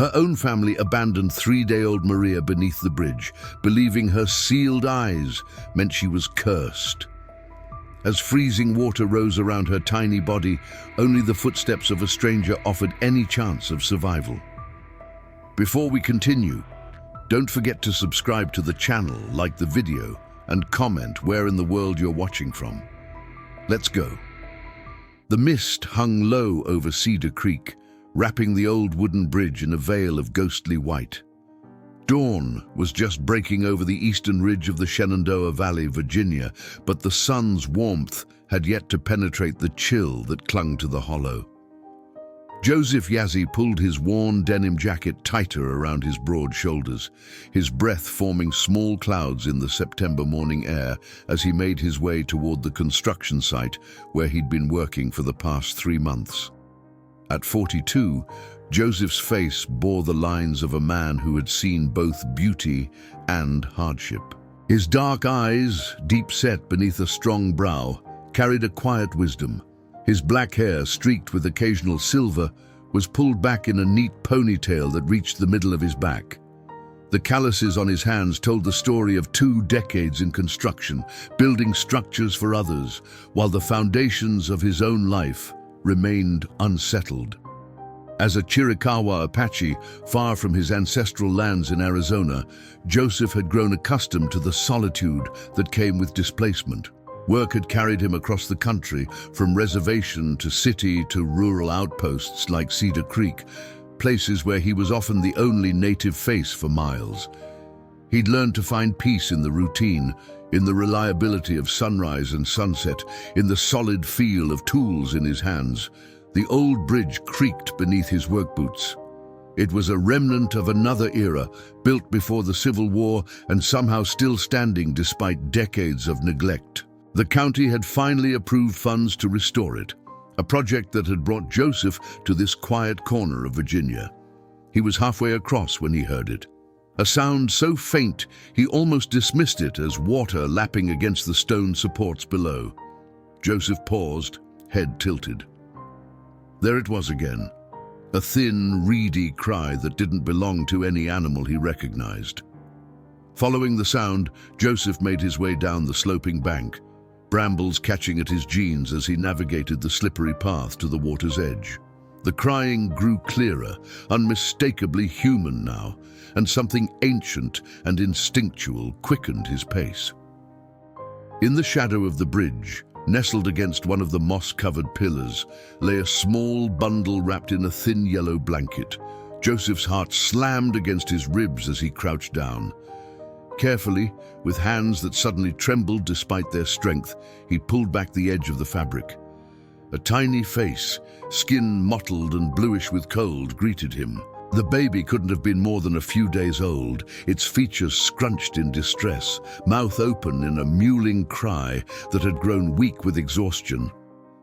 Her own family abandoned 3-day-old Maria beneath the bridge, believing her sealed eyes meant she was cursed. As freezing water rose around her tiny body, only the footsteps of a stranger offered any chance of survival. Before we continue, don't forget to subscribe to the channel, like the video, and comment where in the world you're watching from. Let's go. The mist hung low over Cedar Creek, wrapping the old wooden bridge in a veil of ghostly white. Dawn was just breaking over the eastern ridge of the Shenandoah Valley, Virginia, but the sun's warmth had yet to penetrate the chill that clung to the hollow. Joseph Yazzie pulled his worn denim jacket tighter around his broad shoulders, his breath forming small clouds in the September morning air as he made his way toward the construction site where he'd been working for the past 3 months. At 42, Joseph's face bore the lines of a man who had seen both beauty and hardship. His dark eyes, deep set beneath a strong brow, carried a quiet wisdom. His black hair, streaked with occasional silver, was pulled back in a neat ponytail that reached the middle of his back. The calluses on his hands told the story of 2 decades in construction, building structures for others, while the foundations of his own life remained unsettled. As a Chiricahua Apache, far from his ancestral lands in Arizona, Joseph had grown accustomed to the solitude that came with displacement. Work had carried him across the country, from reservation to city to rural outposts like Cedar Creek, places where he was often the only native face for miles. He'd learned to find peace in the routine, in the reliability of sunrise and sunset, in the solid feel of tools in his hands. The old bridge creaked beneath his work boots. It was a remnant of another era, built before the Civil War and somehow still standing despite decades of neglect. The county had finally approved funds to restore it, a project that had brought Joseph to this quiet corner of Virginia. He was halfway across when he heard it. A sound so faint he almost dismissed it as water lapping against the stone supports below. Joseph paused, head tilted. There it was again, a thin, reedy cry that didn't belong to any animal he recognized. Following the sound, Joseph made his way down the sloping bank, brambles catching at his jeans as he navigated the slippery path to the water's edge. The crying grew clearer, unmistakably human now, and something ancient and instinctual quickened his pace. In the shadow of the bridge, nestled against one of the moss-covered pillars, lay a small bundle wrapped in a thin yellow blanket. Joseph's heart slammed against his ribs as he crouched down. Carefully, with hands that suddenly trembled despite their strength, he pulled back the edge of the fabric. A tiny face, skin mottled and bluish with cold, greeted him. The baby couldn't have been more than a few days old, its features scrunched in distress, mouth open in a mewling cry that had grown weak with exhaustion.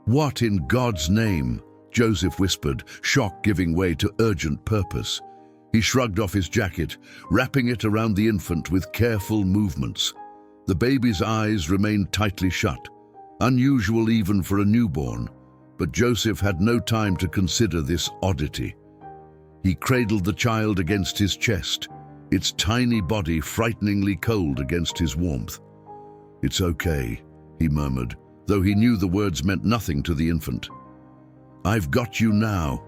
"What in God's name?" Joseph whispered, shock giving way to urgent purpose. He shrugged off his jacket, wrapping it around the infant with careful movements. The baby's eyes remained tightly shut, unusual even for a newborn, but Joseph had no time to consider this oddity. He cradled the child against his chest, its tiny body frighteningly cold against his warmth. "It's okay," he murmured, though he knew the words meant nothing to the infant. "I've got you now."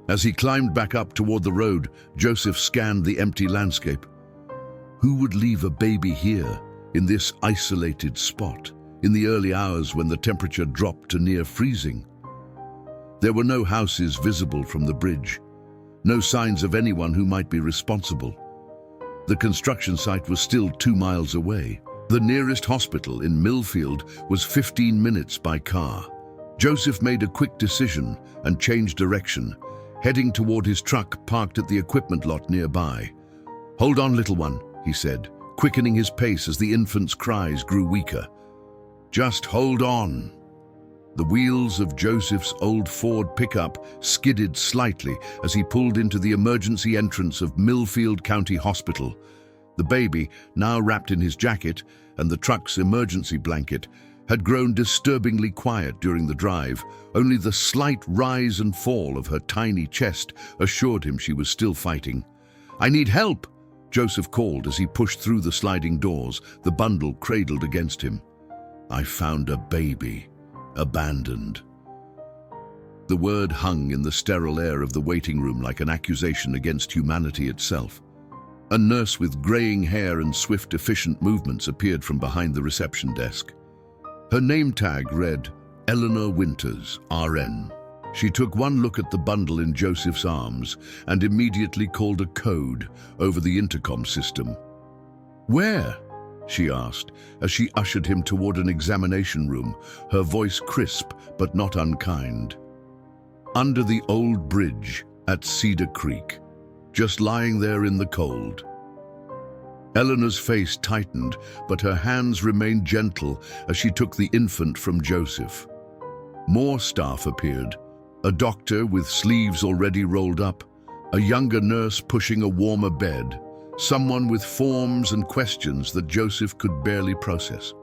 As he climbed back up toward the road, Joseph scanned the empty landscape. Who would leave a baby here, in this isolated spot, in the early hours when the temperature dropped to near freezing? There were no houses visible from the bridge, no signs of anyone who might be responsible. The construction site was still 2 miles away. The nearest hospital in Millfield was 15 minutes by car. Joseph made a quick decision and changed direction, heading toward his truck parked at the equipment lot nearby. "Hold on, little one," he said, quickening his pace as the infant's cries grew weaker. "Just hold on." The wheels of Joseph's old Ford pickup skidded slightly as he pulled into the emergency entrance of Millfield County Hospital. The baby, now wrapped in his jacket and the truck's emergency blanket, had grown disturbingly quiet during the drive. Only the slight rise and fall of her tiny chest assured him she was still fighting. "I need help," Joseph called as he pushed through the sliding doors, the bundle cradled against him. "I found a baby, abandoned." The word hung in the sterile air of the waiting room like an accusation against humanity itself. A nurse with graying hair and swift, efficient movements appeared from behind the reception desk. Her name tag read, Eleanor Winters, RN. She took one look at the bundle in Joseph's arms and immediately called a code over the intercom system. "Where?" she asked as she ushered him toward an examination room, her voice crisp but not unkind. "Under the old bridge at Cedar Creek, just lying there in the cold." Eleanor's face tightened, but her hands remained gentle as she took the infant from Joseph. More staff appeared, a doctor with sleeves already rolled up, a younger nurse pushing a warmer bed, someone with forms and questions that Joseph could barely process.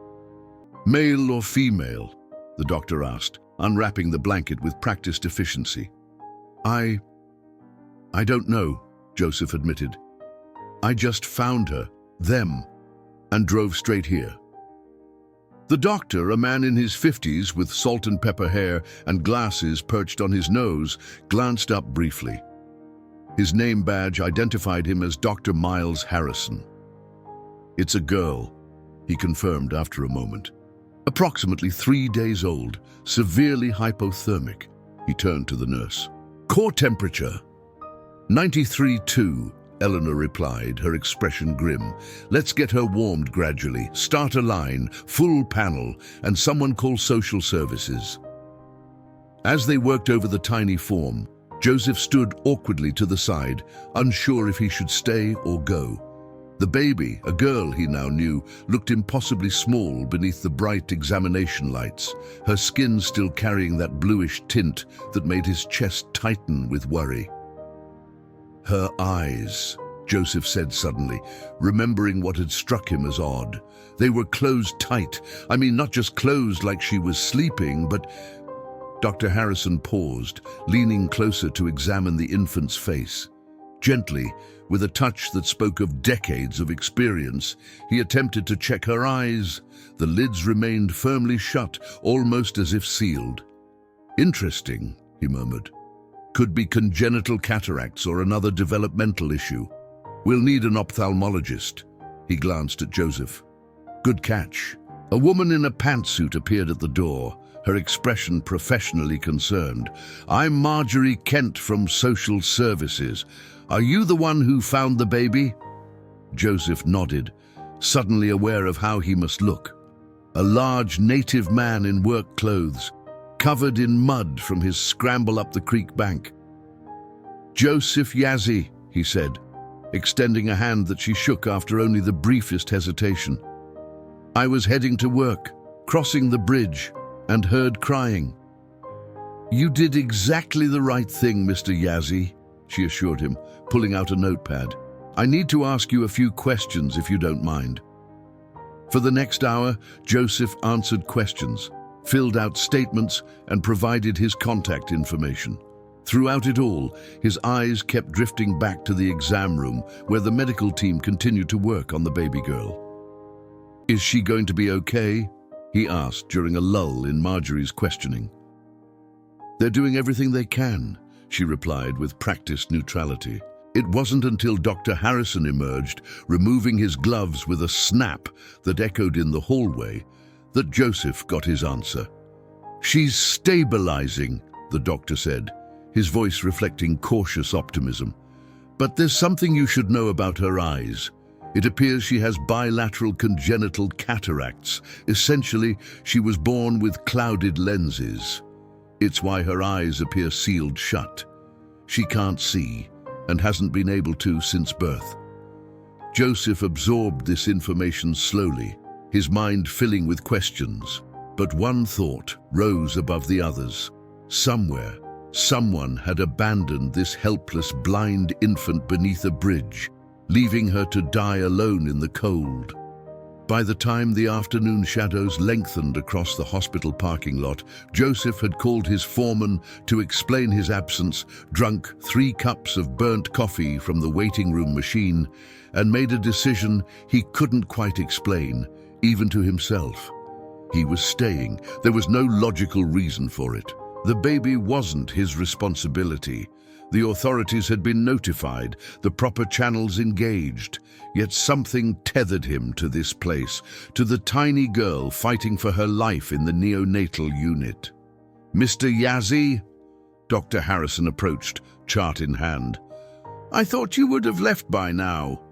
"Male or female?" the doctor asked, unwrapping the blanket with practiced efficiency. I don't know," Joseph admitted. "I just found her, them, and drove straight here." The doctor, a man in his 50s with salt and pepper hair and glasses perched on his nose, glanced up briefly. His name badge identified him as Dr. Miles Harrison. "It's a girl," he confirmed after a moment. "Approximately 3 days old, severely hypothermic." He turned to the nurse. "Core temperature?" 93.2, Eleanor replied, her expression grim. "Let's get her warmed gradually. Start a line, full panel, and someone call social services." As they worked over the tiny form, Joseph stood awkwardly to the side, unsure if he should stay or go. The baby, a girl he now knew, looked impossibly small beneath the bright examination lights, her skin still carrying that bluish tint that made his chest tighten with worry. "Her eyes," Joseph said suddenly, remembering what had struck him as odd. "They were closed tight. I mean, not just closed like she was sleeping, but—" Dr. Harrison paused, leaning closer to examine the infant's face. Gently, with a touch that spoke of decades of experience, he attempted to check her eyes. The lids remained firmly shut, almost as if sealed. "Interesting," he murmured. "Could be congenital cataracts or another developmental issue. We'll need an ophthalmologist." He glanced at Joseph. "Good catch." A woman in a pantsuit appeared at the door, her expression professionally concerned. "I'm Marjorie Kent from Social Services. Are you the one who found the baby?" Joseph nodded, suddenly aware of how he must look. A large native man in work clothes, covered in mud from his scramble up the creek bank. "Joseph Yazzie," he said, extending a hand that she shook after only the briefest hesitation. "I was heading to work, crossing the bridge, and heard crying." "You did exactly the right thing, Mr. Yazzie," she assured him, pulling out a notepad. "I need to ask you a few questions if you don't mind." For the next hour, Joseph answered questions, filled out statements, and provided his contact information. Throughout it all, his eyes kept drifting back to the exam room where the medical team continued to work on the baby girl. "Is she going to be okay?" he asked during a lull in Marjorie's questioning. "They're doing everything they can," she replied with practiced neutrality. It wasn't until Dr. Harrison emerged, removing his gloves with a snap that echoed in the hallway, that Joseph got his answer. "She's stabilizing," the doctor said, his voice reflecting cautious optimism. "But there's something you should know about her eyes. It appears she has bilateral congenital cataracts. Essentially, she was born with clouded lenses. It's why her eyes appear sealed shut. She can't see, and hasn't been able to since birth." Joseph absorbed this information slowly, his mind filling with questions. But one thought rose above the others. Somewhere, someone had abandoned this helpless, blind infant beneath a bridge, leaving her to die alone in the cold. By the time the afternoon shadows lengthened across the hospital parking lot, Joseph had called his foreman to explain his absence, drunk 3 cups of burnt coffee from the waiting room machine, and made a decision he couldn't quite explain, even to himself. He was staying. There was no logical reason for it. The baby wasn't his responsibility. The authorities had been notified, the proper channels engaged, yet something tethered him to this place, to the tiny girl fighting for her life in the neonatal unit. "Mr. Yazzie?" Dr. Harrison approached, chart in hand. "I thought you would have left by now."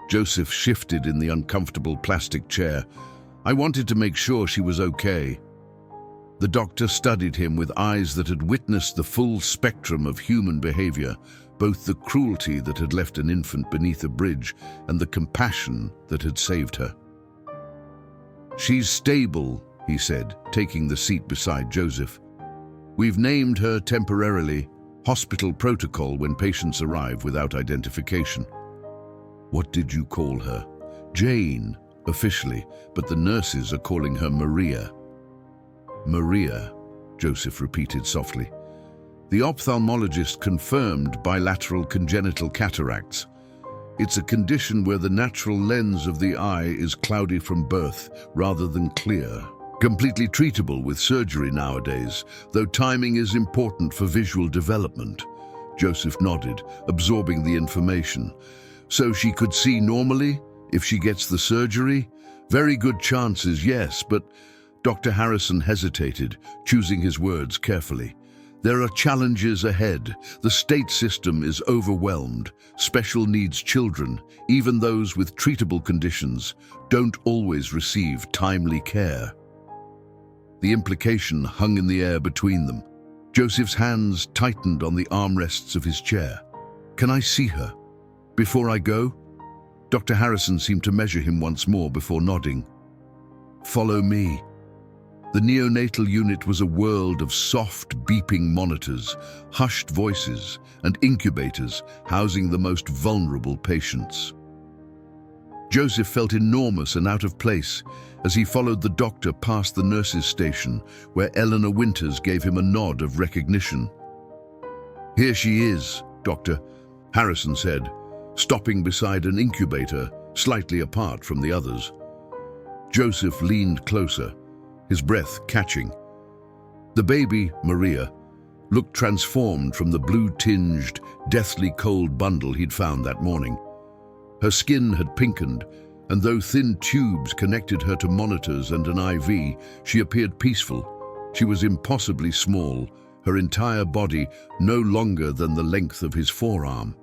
Joseph shifted in the uncomfortable plastic chair. "I wanted to make sure she was okay." The doctor studied him with eyes that had witnessed the full spectrum of human behavior, both the cruelty that had left an infant beneath a bridge and the compassion that had saved her. "She's stable," he said, taking the seat beside Joseph. "We've named her temporarily, hospital protocol when patients arrive without identification." "What did you call her?" "Jane, officially, but the nurses are calling her Maria." "Maria," Joseph repeated softly. The ophthalmologist confirmed bilateral congenital cataracts. It's a condition where the natural lens of the eye is cloudy from birth rather than clear. Completely treatable with surgery nowadays, though timing is important for visual development. Joseph nodded, absorbing the information. "So she could see normally if she gets the surgery?" "Very good chances, yes, but..." Dr. Harrison hesitated, choosing his words carefully. "There are challenges ahead. The state system is overwhelmed. Special needs children, even those with treatable conditions, don't always receive timely care." The implication hung in the air between them. Joseph's hands tightened on the armrests of his chair. "Can I see her before I go?" Dr. Harrison seemed to measure him once more before nodding. "Follow me." The neonatal unit was a world of soft, beeping monitors, hushed voices, and incubators housing the most vulnerable patients. Joseph felt enormous and out of place as he followed the doctor past the nurses' station, where Eleanor Winters gave him a nod of recognition. "Here she is, Doctor," Harrison said, stopping beside an incubator slightly apart from the others. Joseph leaned closer, his breath catching. The baby, Maria, looked transformed from the blue-tinged, deathly cold bundle he'd found that morning. Her skin had pinkened, and though thin tubes connected her to monitors and an IV, she appeared peaceful. She was impossibly small, her entire body no longer than the length of his forearm.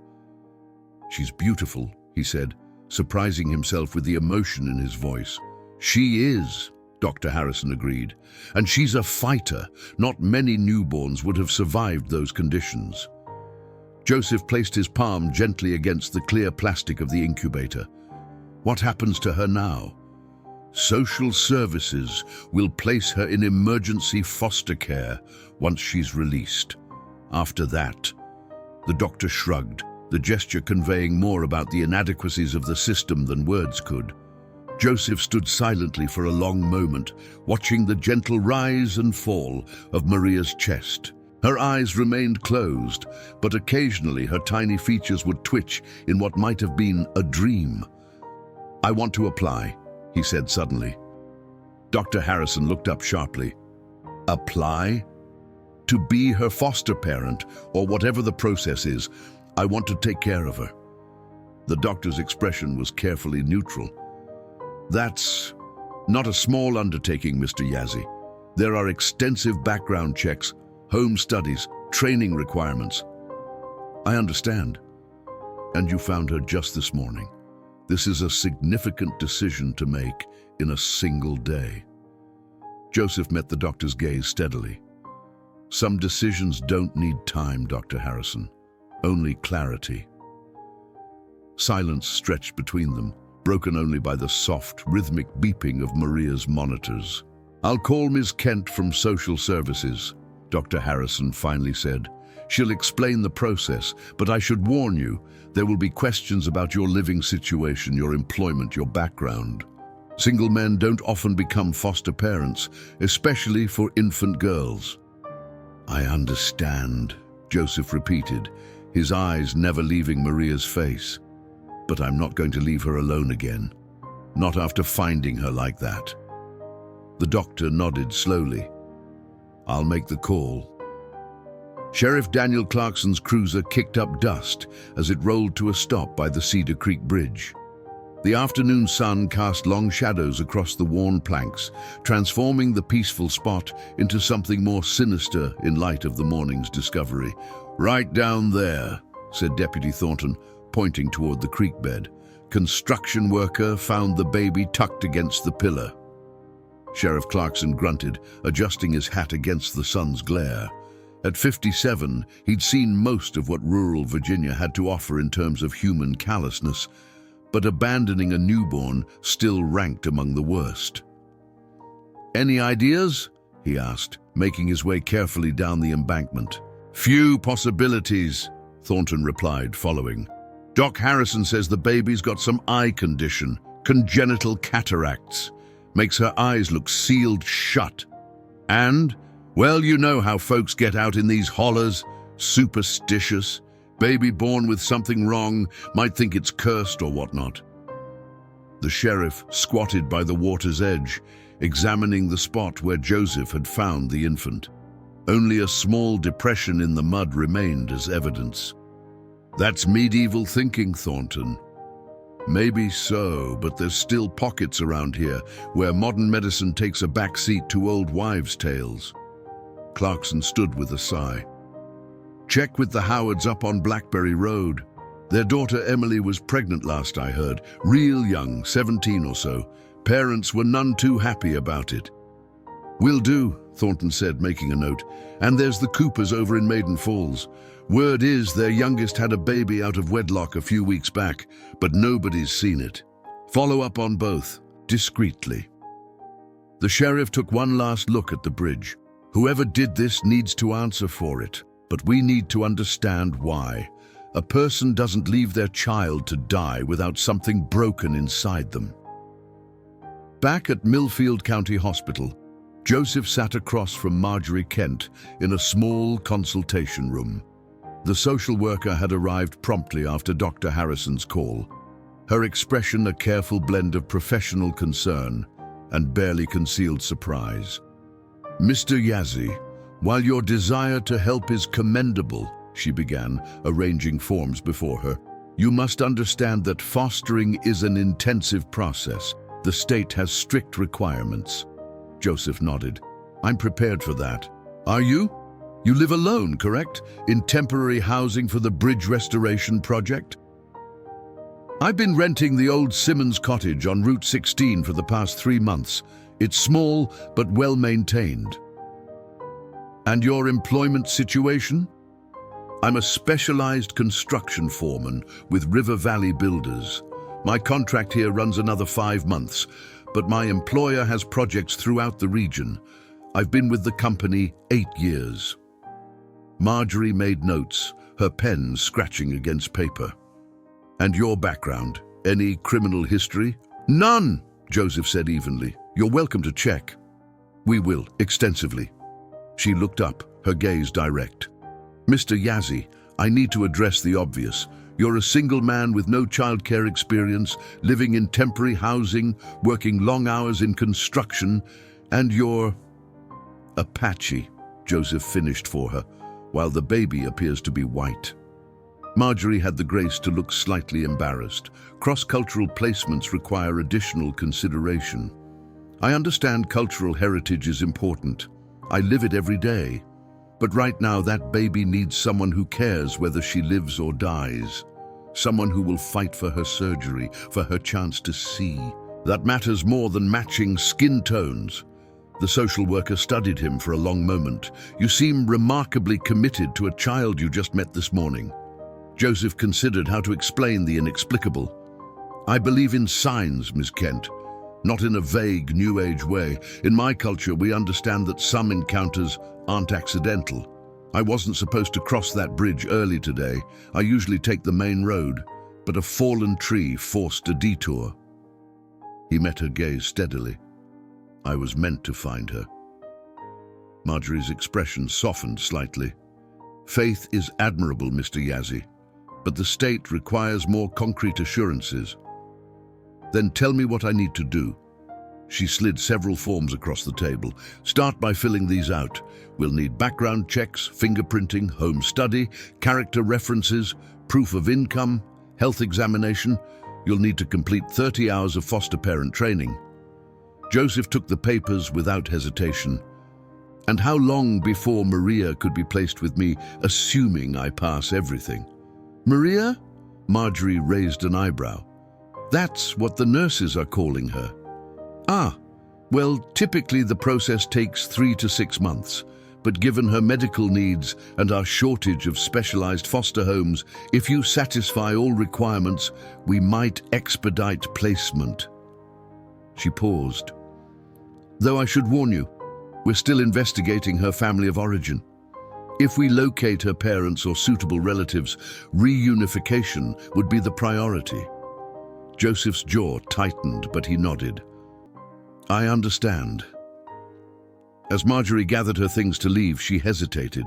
"She's beautiful," he said, surprising himself with the emotion in his voice. "She is," Dr. Harrison agreed, "and she's a fighter. Not many newborns would have survived those conditions." Joseph placed his palm gently against the clear plastic of the incubator. "What happens to her now?" "Social services will place her in emergency foster care once she's released. After that..." The doctor shrugged, the gesture conveying more about the inadequacies of the system than words could. Joseph stood silently for a long moment, watching the gentle rise and fall of Maria's chest. Her eyes remained closed, but occasionally her tiny features would twitch in what might have been a dream. "I want to apply," he said suddenly. Dr. Harrison looked up sharply. "Apply?" "To be her foster parent, or whatever the process is. I want to take care of her." The doctor's expression was carefully neutral. "That's not a small undertaking, Mr. Yazzie. There are extensive background checks, home studies, training requirements." "I understand. And you found her just this morning. This is a significant decision to make in a single day." Joseph met the doctor's gaze steadily. "Some decisions don't need time, Dr. Harrison. Only clarity." Silence stretched between them, broken only by the soft, rhythmic beeping of Maria's monitors. "I'll call Ms. Kent from Social Services," Dr. Harrison finally said. "She'll explain the process, but I should warn you, there will be questions about your living situation, your employment, your background." Single men don't often become foster parents, especially for infant girls. I understand, Joseph repeated, his eyes never leaving Maria's face. But I'm not going to leave her alone again. Not after finding her like that. The doctor nodded slowly. I'll make the call. Sheriff Daniel Clarkson's cruiser kicked up dust as it rolled to a stop by the Cedar Creek Bridge. The afternoon sun cast long shadows across the worn planks, transforming the peaceful spot into something more sinister in light of the morning's discovery. Right down there, said Deputy Thornton, pointing toward the creek bed. Construction worker found the baby tucked against the pillar. Sheriff Clarkson grunted, adjusting his hat against the sun's glare. At 57, he'd seen most of what rural Virginia had to offer in terms of human callousness, but abandoning a newborn still ranked among the worst. Any ideas? He asked, making his way carefully down the embankment. Few possibilities, Thornton replied, following. Doc Harrison says the baby's got some eye condition, congenital cataracts. Makes her eyes look sealed shut. And, well, you know how folks get out in these hollers, superstitious. Baby born with something wrong, might think it's cursed or whatnot. The sheriff squatted by the water's edge, examining the spot where Joseph had found the infant. Only a small depression in the mud remained as evidence. That's medieval thinking, Thornton. Maybe so, but there's still pockets around here where modern medicine takes a backseat to old wives' tales. Clarkson stood with a sigh. Check with the Howards up on Blackberry Road. Their daughter Emily was pregnant last I heard, real young, 17 or so. Parents were none too happy about it. Will do, Thornton said, making a note. And there's the Coopers over in Maiden Falls. Word is their youngest had a baby out of wedlock a few weeks back, but nobody's seen it. Follow up on both, discreetly. The sheriff took one last look at the bridge. Whoever did this needs to answer for it, but we need to understand why. A person doesn't leave their child to die without something broken inside them. Back at Millfield County Hospital, Joseph sat across from Marjorie Kent in a small consultation room. The social worker had arrived promptly after Dr. Harrison's call, her expression a careful blend of professional concern and barely concealed surprise. Mr. Yazzie, while your desire to help is commendable, she began, arranging forms before her, you must understand that fostering is an intensive process. The state has strict requirements. Joseph nodded. I'm prepared for that. Are you? You live alone, correct? In temporary housing for the bridge restoration project? I've been renting the old Simmons cottage on Route 16 for the past 3 months. It's small, but well maintained. And your employment situation? I'm a specialized construction foreman with River Valley Builders. My contract here runs another 5 months, but my employer has projects throughout the region. I've been with the company 8 years. Marjorie made notes, her pen scratching against paper. And your background? Any criminal history? None, Joseph said evenly. You're welcome to check. We will, extensively. She looked up, her gaze direct. Mr. Yazzie, I need to address the obvious. You're a single man with no childcare experience, living in temporary housing, working long hours in construction, and you're Apache, Joseph finished for her, while the baby appears to be white. Marjorie had the grace to look slightly embarrassed. Cross-cultural placements require additional consideration. I understand cultural heritage is important. I live it every day. But right now that baby needs someone who cares whether she lives or dies. Someone who will fight for her surgery, for her chance to see. That matters more than matching skin tones. The social worker studied him for a long moment. You seem remarkably committed to a child you just met this morning. Joseph considered how to explain the inexplicable. I believe in signs, Miss Kent. Not in a vague, New Age way. In my culture, we understand that some encounters aren't accidental. I wasn't supposed to cross that bridge early today. I usually take the main road, but a fallen tree forced a detour. He met her gaze steadily. I was meant to find her. Marjorie's expression softened slightly. Faith is admirable, Mr. Yazzie, but the state requires more concrete assurances. Then tell me what I need to do. She slid several forms across the table. Start by filling these out. We'll need background checks, fingerprinting, home study, character references, proof of income, health examination. You'll need to complete 30 hours of foster parent training. Joseph took the papers without hesitation. And how long before Maria could be placed with me, assuming I pass everything? Maria? Marjorie raised an eyebrow. That's what the nurses are calling her. Ah, well, typically the process takes 3 to 6 months, but given her medical needs and our shortage of specialized foster homes, if you satisfy all requirements, we might expedite placement. She paused. Though I should warn you, we're still investigating her family of origin. If we locate her parents or suitable relatives, reunification would be the priority. Joseph's jaw tightened, but he nodded. I understand. As Marjorie gathered her things to leave, she hesitated.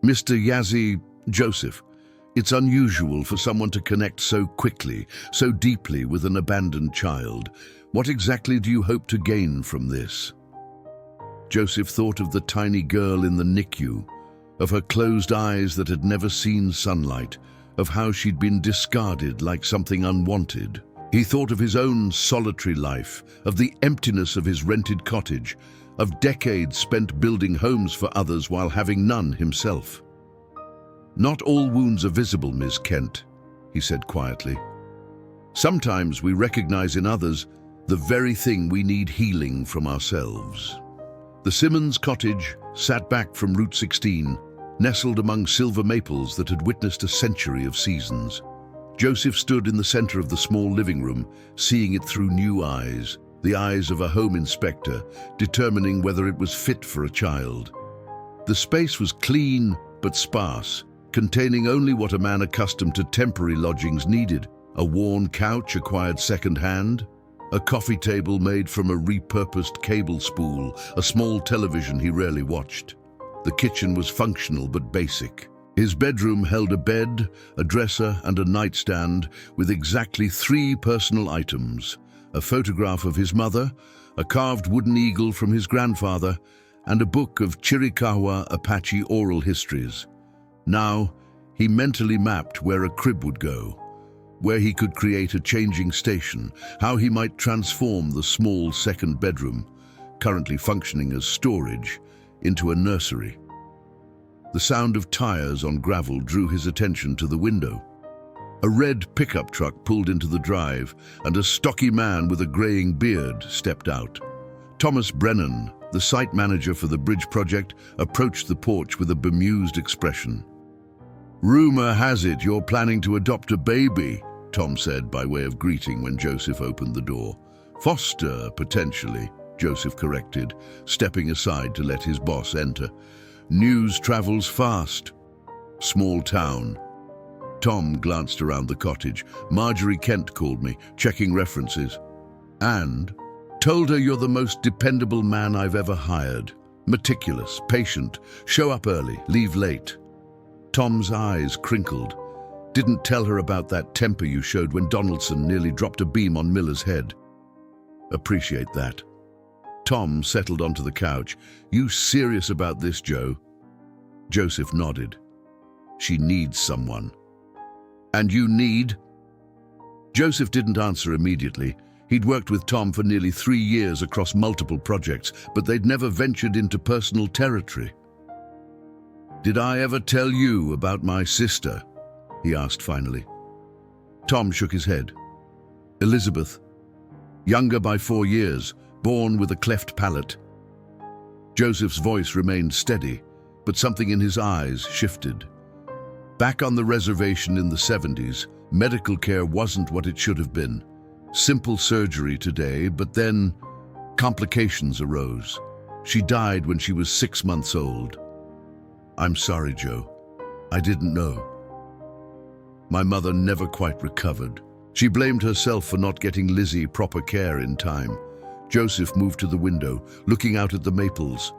Mr. Yazzie, Joseph, it's unusual for someone to connect so quickly, so deeply with an abandoned child. What exactly do you hope to gain from this? Joseph thought of the tiny girl in the NICU, of her closed eyes that had never seen sunlight, of how she'd been discarded like something unwanted. He thought of his own solitary life, of the emptiness of his rented cottage, of decades spent building homes for others while having none himself. Not all wounds are visible, Ms. Kent, he said quietly. Sometimes we recognize in others the very thing we need healing from ourselves. The Simmons cottage sat back from Route 16, nestled among silver maples that had witnessed a century of seasons. Joseph stood in the center of the small living room, seeing it through new eyes, the eyes of a home inspector, determining whether it was fit for a child. The space was clean but sparse, containing only what a man accustomed to temporary lodgings needed: a worn couch acquired second-hand, a coffee table made from a repurposed cable spool, a small television he rarely watched. The kitchen was functional but basic. His bedroom held a bed, a dresser, and a nightstand with exactly 3 personal items: a photograph of his mother, a carved wooden eagle from his grandfather, and a book of Chiricahua Apache oral histories. Now, he mentally mapped where a crib would go, where he could create a changing station, how he might transform the small second bedroom, currently functioning as storage, into a nursery. The sound of tires on gravel drew his attention to the window. A red pickup truck pulled into the drive, and a stocky man with a graying beard stepped out. Thomas Brennan, the site manager for the bridge project, approached the porch with a bemused expression. "Rumor has it you're planning to adopt a baby," Tom said by way of greeting when Joseph opened the door. "Foster, potentially," Joseph corrected, stepping aside to let his boss enter. "News travels fast." "Small town." Tom glanced around the cottage. "Marjorie Kent called me, checking references. And told her you're the most dependable man I've ever hired. Meticulous, patient, show up early, leave late." Tom's eyes crinkled. "Didn't tell her about that temper you showed when Donaldson nearly dropped a beam on Miller's head." "Appreciate that." Tom settled onto the couch. "You serious about this, Joe?" Joseph nodded. "She needs someone." "And you need?" Joseph didn't answer immediately. He'd worked with Tom for nearly 3 years across multiple projects, but they'd never ventured into personal territory. "Did I ever tell you about my sister?" he asked finally. Tom shook his head. "Elizabeth. Younger by 4 years, born with a cleft palate." Joseph's voice remained steady, but something in his eyes shifted. Back on the reservation in the 70s, medical care wasn't what it should have been. Simple surgery today, but then complications arose. She died when she was 6 months old. "I'm sorry, Joe. I didn't know. My mother never quite recovered. She blamed herself for not getting Lizzie proper care in time. Joseph moved to the window, looking out at the maples.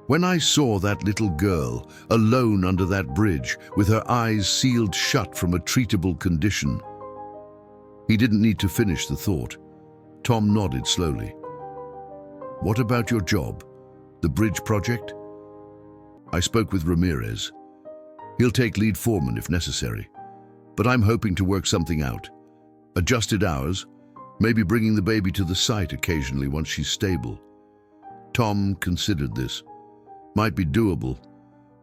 When I saw that little girl, alone under that bridge, with her eyes sealed shut from a treatable condition. He didn't need to finish the thought. Tom nodded slowly. What about your job? The bridge project? I spoke with Ramirez. He'll take lead foreman if necessary. But I'm hoping to work something out. Adjusted hours, maybe bringing the baby to the site occasionally once she's stable. Tom considered this. Might be doable.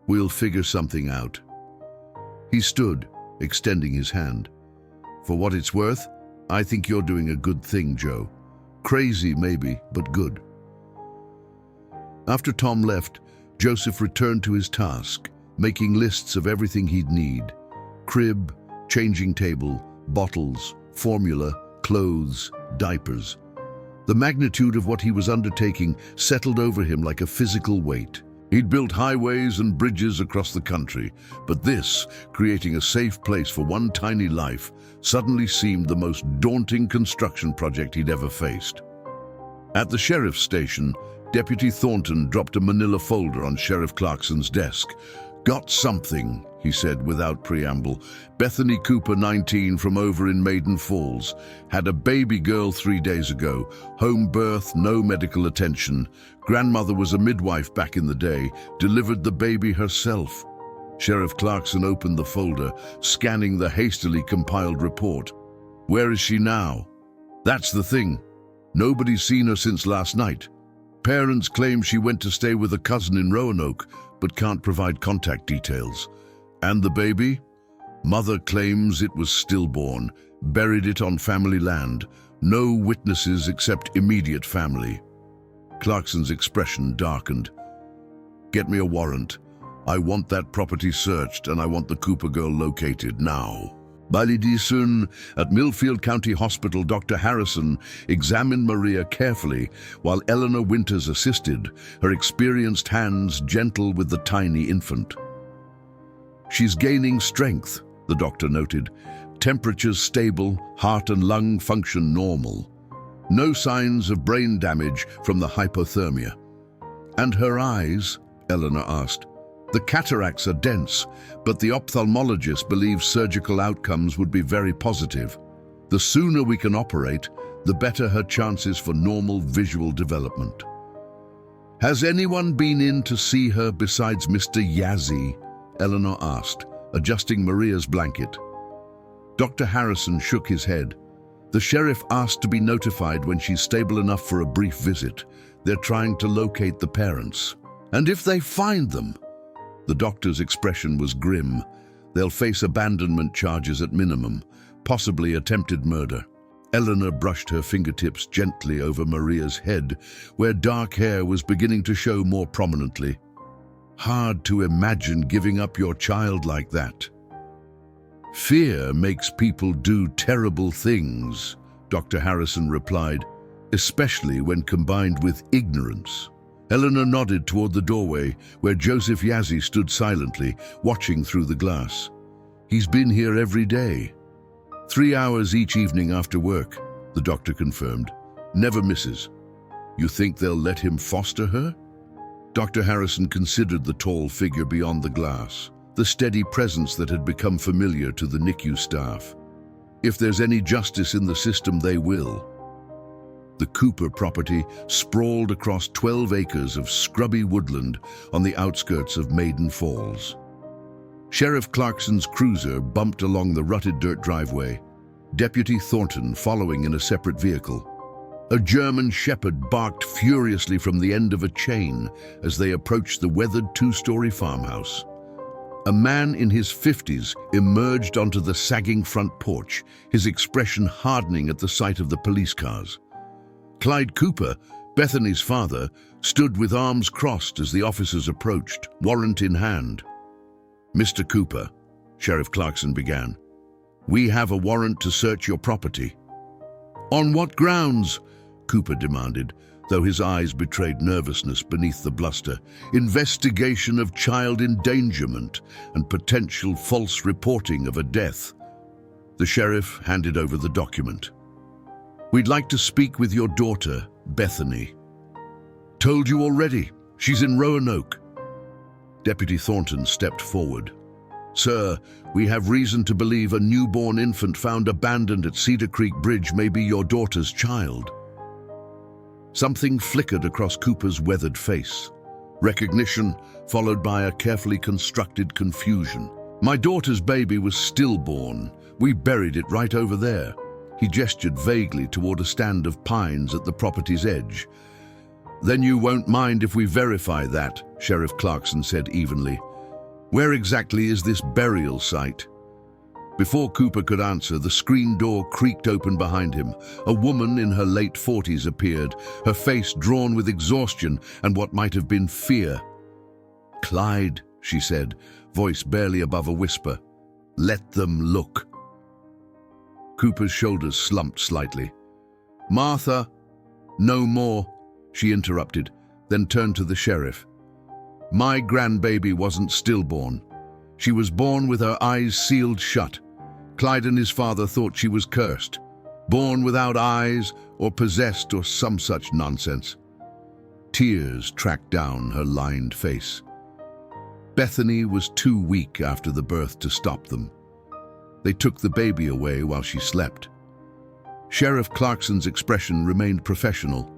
We'll figure something out. He stood, extending his hand. For what it's worth, I think you're doing a good thing, Joe. Crazy, maybe, but good. After Tom left, Joseph returned to his task, making lists of everything he'd need. Crib, changing table, bottles, formula, clothes, diapers. The magnitude of what he was undertaking settled over him like a physical weight. He'd built highways and bridges across the country, but this, creating a safe place for one tiny life, suddenly seemed the most daunting construction project he'd ever faced. At the sheriff's station, Deputy Thornton dropped a manila folder on Sheriff Clarkson's desk. "Got something," he said without preamble. "Bethany Cooper, 19, from over in Maiden Falls. Had a baby girl 3 days ago. Home birth, no medical attention. Grandmother was a midwife back in the day. Delivered the baby herself." Sheriff Clarkson opened the folder, scanning the hastily compiled report. "Where is she now?" "That's the thing. Nobody's seen her since last night. Parents claim she went to stay with a cousin in Roanoke, but can't provide contact details. And the baby? Mother claims it was stillborn, buried it on family land. No witnesses except immediate family." Clarkson's expression darkened. "Get me a warrant. I want that property searched, and I want the Cooper girl located now." Ballydeason, at Millfield County Hospital, Dr. Harrison examined Maria carefully while Eleanor Winters assisted, her experienced hands gentle with the tiny infant. "She's gaining strength," the doctor noted. "Temperatures stable, heart and lung function normal. No signs of brain damage from the hypothermia." "And her eyes?" Eleanor asked. "The cataracts are dense, but the ophthalmologist believes surgical outcomes would be very positive. The sooner we can operate, the better her chances for normal visual development." "Has anyone been in to see her besides Mr. Yazzie?" Eleanor asked, adjusting Maria's blanket. Dr. Harrison shook his head. "The sheriff asked to be notified when she's stable enough for a brief visit. They're trying to locate the parents. And if they find them..." The doctor's expression was grim. "They'll face abandonment charges at minimum, possibly attempted murder." Eleanor brushed her fingertips gently over Maria's head, where dark hair was beginning to show more prominently. "Hard to imagine giving up your child like that." "Fear makes people do terrible things," Dr. Harrison replied, "especially when combined with ignorance." Eleanor nodded toward the doorway, where Joseph Yazzie stood silently, watching through the glass. "He's been here every day. 3 hours each evening after work," the doctor confirmed. "Never misses. You think they'll let him foster her?" Dr. Harrison considered the tall figure beyond the glass, the steady presence that had become familiar to the NICU staff. "If there's any justice in the system, they will." The Cooper property sprawled across 12 acres of scrubby woodland on the outskirts of Maiden Falls. Sheriff Clarkson's cruiser bumped along the rutted dirt driveway, Deputy Thornton following in a separate vehicle. A German shepherd barked furiously from the end of a chain as they approached the weathered 2-story farmhouse. A man in his 50s emerged onto the sagging front porch, his expression hardening at the sight of the police cars. Clyde Cooper, Bethany's father, stood with arms crossed as the officers approached, warrant in hand. "Mr. Cooper," Sheriff Clarkson began, "we have a warrant to search your property." "On what grounds?" Cooper demanded, though his eyes betrayed nervousness beneath the bluster. "Investigation of child endangerment and potential false reporting of a death." The sheriff handed over the document. "We'd like to speak with your daughter, Bethany." "Told you already. She's in Roanoke." Deputy Thornton stepped forward. "Sir, we have reason to believe a newborn infant found abandoned at Cedar Creek Bridge may be your daughter's child." Something flickered across Cooper's weathered face. Recognition, followed by a carefully constructed confusion. "My daughter's baby was stillborn. We buried it right over there." He gestured vaguely toward a stand of pines at the property's edge. "Then you won't mind if we verify that," Sheriff Clarkson said evenly. "Where exactly is this burial site?" Before Cooper could answer, the screen door creaked open behind him. A woman in her late 40s appeared, her face drawn with exhaustion and what might have been fear. "Clyde," she said, voice barely above a whisper. "Let them look." Cooper's shoulders slumped slightly. "Martha, no more," she interrupted, then turned to the sheriff. "My grandbaby wasn't stillborn. She was born with her eyes sealed shut. Clyde and his father thought she was cursed, born without eyes or possessed or some such nonsense." Tears tracked down her lined face. Bethany was too weak after the birth to stop them. They took the baby away while she slept. Sheriff Clarkson's expression remained professional,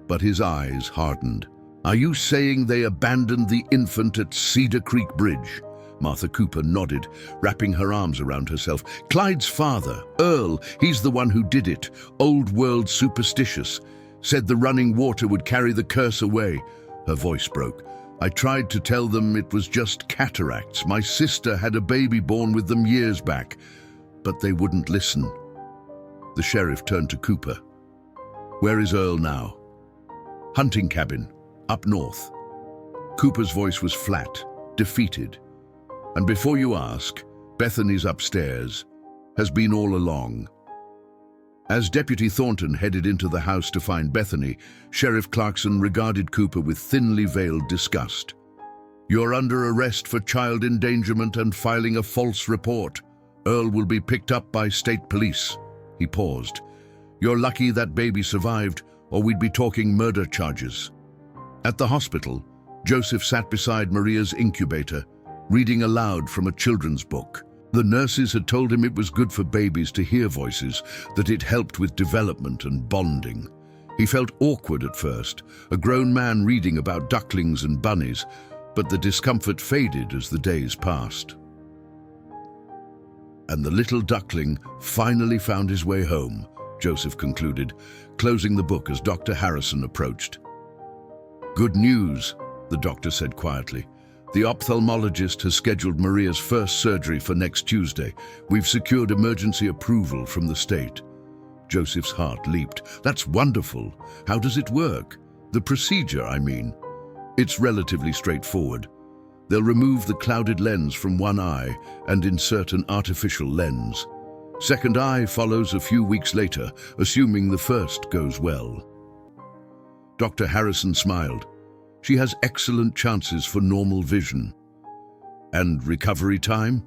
but his eyes hardened. "Are you saying they abandoned the infant at Cedar Creek Bridge?" Martha Cooper nodded, wrapping her arms around herself. "Clyde's father, Earl, he's the one who did it. Old world superstitious. Said the running water would carry the curse away." Her voice broke. "I tried to tell them it was just cataracts. My sister had a baby born with them years back, but they wouldn't listen." The sheriff turned to Cooper. "Where is Earl now?" "Hunting cabin, up north." Cooper's voice was flat, defeated. "And before you ask, Bethany's upstairs, has been all along." As Deputy Thornton headed into the house to find Bethany, Sheriff Clarkson regarded Cooper with thinly veiled disgust. "You're under arrest for child endangerment and filing a false report. Earl will be picked up by state police." He paused. "You're lucky that baby survived, or we'd be talking murder charges." At the hospital, Joseph sat beside Maria's incubator, reading aloud from a children's book. The nurses had told him it was good for babies to hear voices, that it helped with development and bonding. He felt awkward at first, a grown man reading about ducklings and bunnies, but the discomfort faded as the days passed. "And the little duckling finally found his way home," Joseph concluded, closing the book as Dr. Harrison approached. "Good news," the doctor said quietly. "The ophthalmologist has scheduled Maria's first surgery for next Tuesday. We've secured emergency approval from the state." Joseph's heart leaped. "That's wonderful. How does it work? The procedure, I mean." "It's relatively straightforward. They'll remove the clouded lens from one eye and insert an artificial lens. Second eye follows a few weeks later, assuming the first goes well." Dr. Harrison smiled. "She has excellent chances for normal vision." "And recovery time?"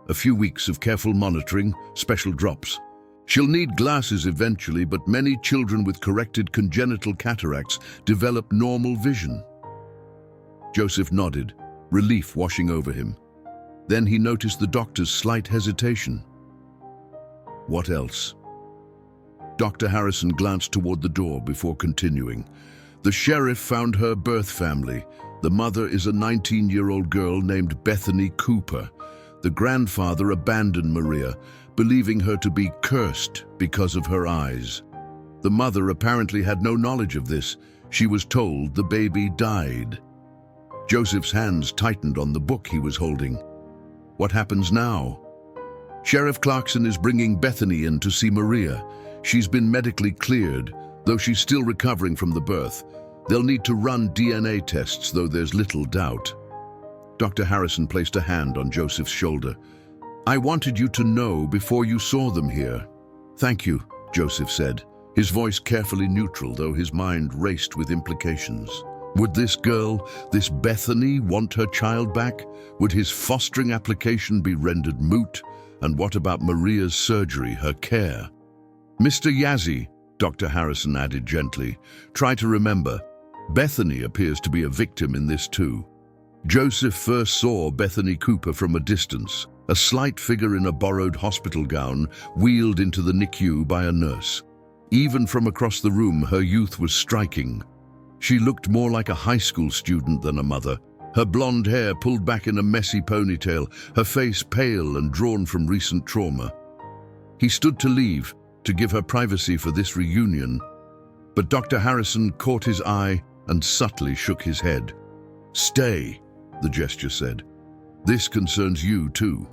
"A few weeks of careful monitoring, special drops. She'll need glasses eventually, but many children with corrected congenital cataracts develop normal vision." Joseph nodded, relief washing over him. Then he noticed the doctor's slight hesitation. "What else?" Dr. Harrison glanced toward the door before continuing. "The sheriff found her birth family. The mother is a 19-year-old girl named Bethany Cooper. The grandfather abandoned Maria, believing her to be cursed because of her eyes. The mother apparently had no knowledge of this. She was told the baby died." Joseph's hands tightened on the book he was holding. "What happens now?" "Sheriff Clarkson is bringing Bethany in to see Maria. She's been medically cleared, though she's still recovering from the birth. They'll need to run DNA tests, though there's little doubt." Dr. Harrison placed a hand on Joseph's shoulder. "I wanted you to know before you saw them here." "Thank you," Joseph said, his voice carefully neutral, though his mind raced with implications. Would this girl, this Bethany, want her child back? Would his fostering application be rendered moot? And what about Maria's surgery, her care? Mr. Yazzie, Dr. Harrison added gently, try to remember. Bethany appears to be a victim in this too. Joseph first saw Bethany Cooper from a distance, a slight figure in a borrowed hospital gown wheeled into the NICU by a nurse. Even from across the room, her youth was striking. She looked more like a high school student than a mother, her blonde hair pulled back in a messy ponytail, her face pale and drawn from recent trauma. He stood to leave, to give her privacy for this reunion, but Dr. Harrison caught his eye and subtly shook his head. "Stay," the gesture said. "This concerns you too."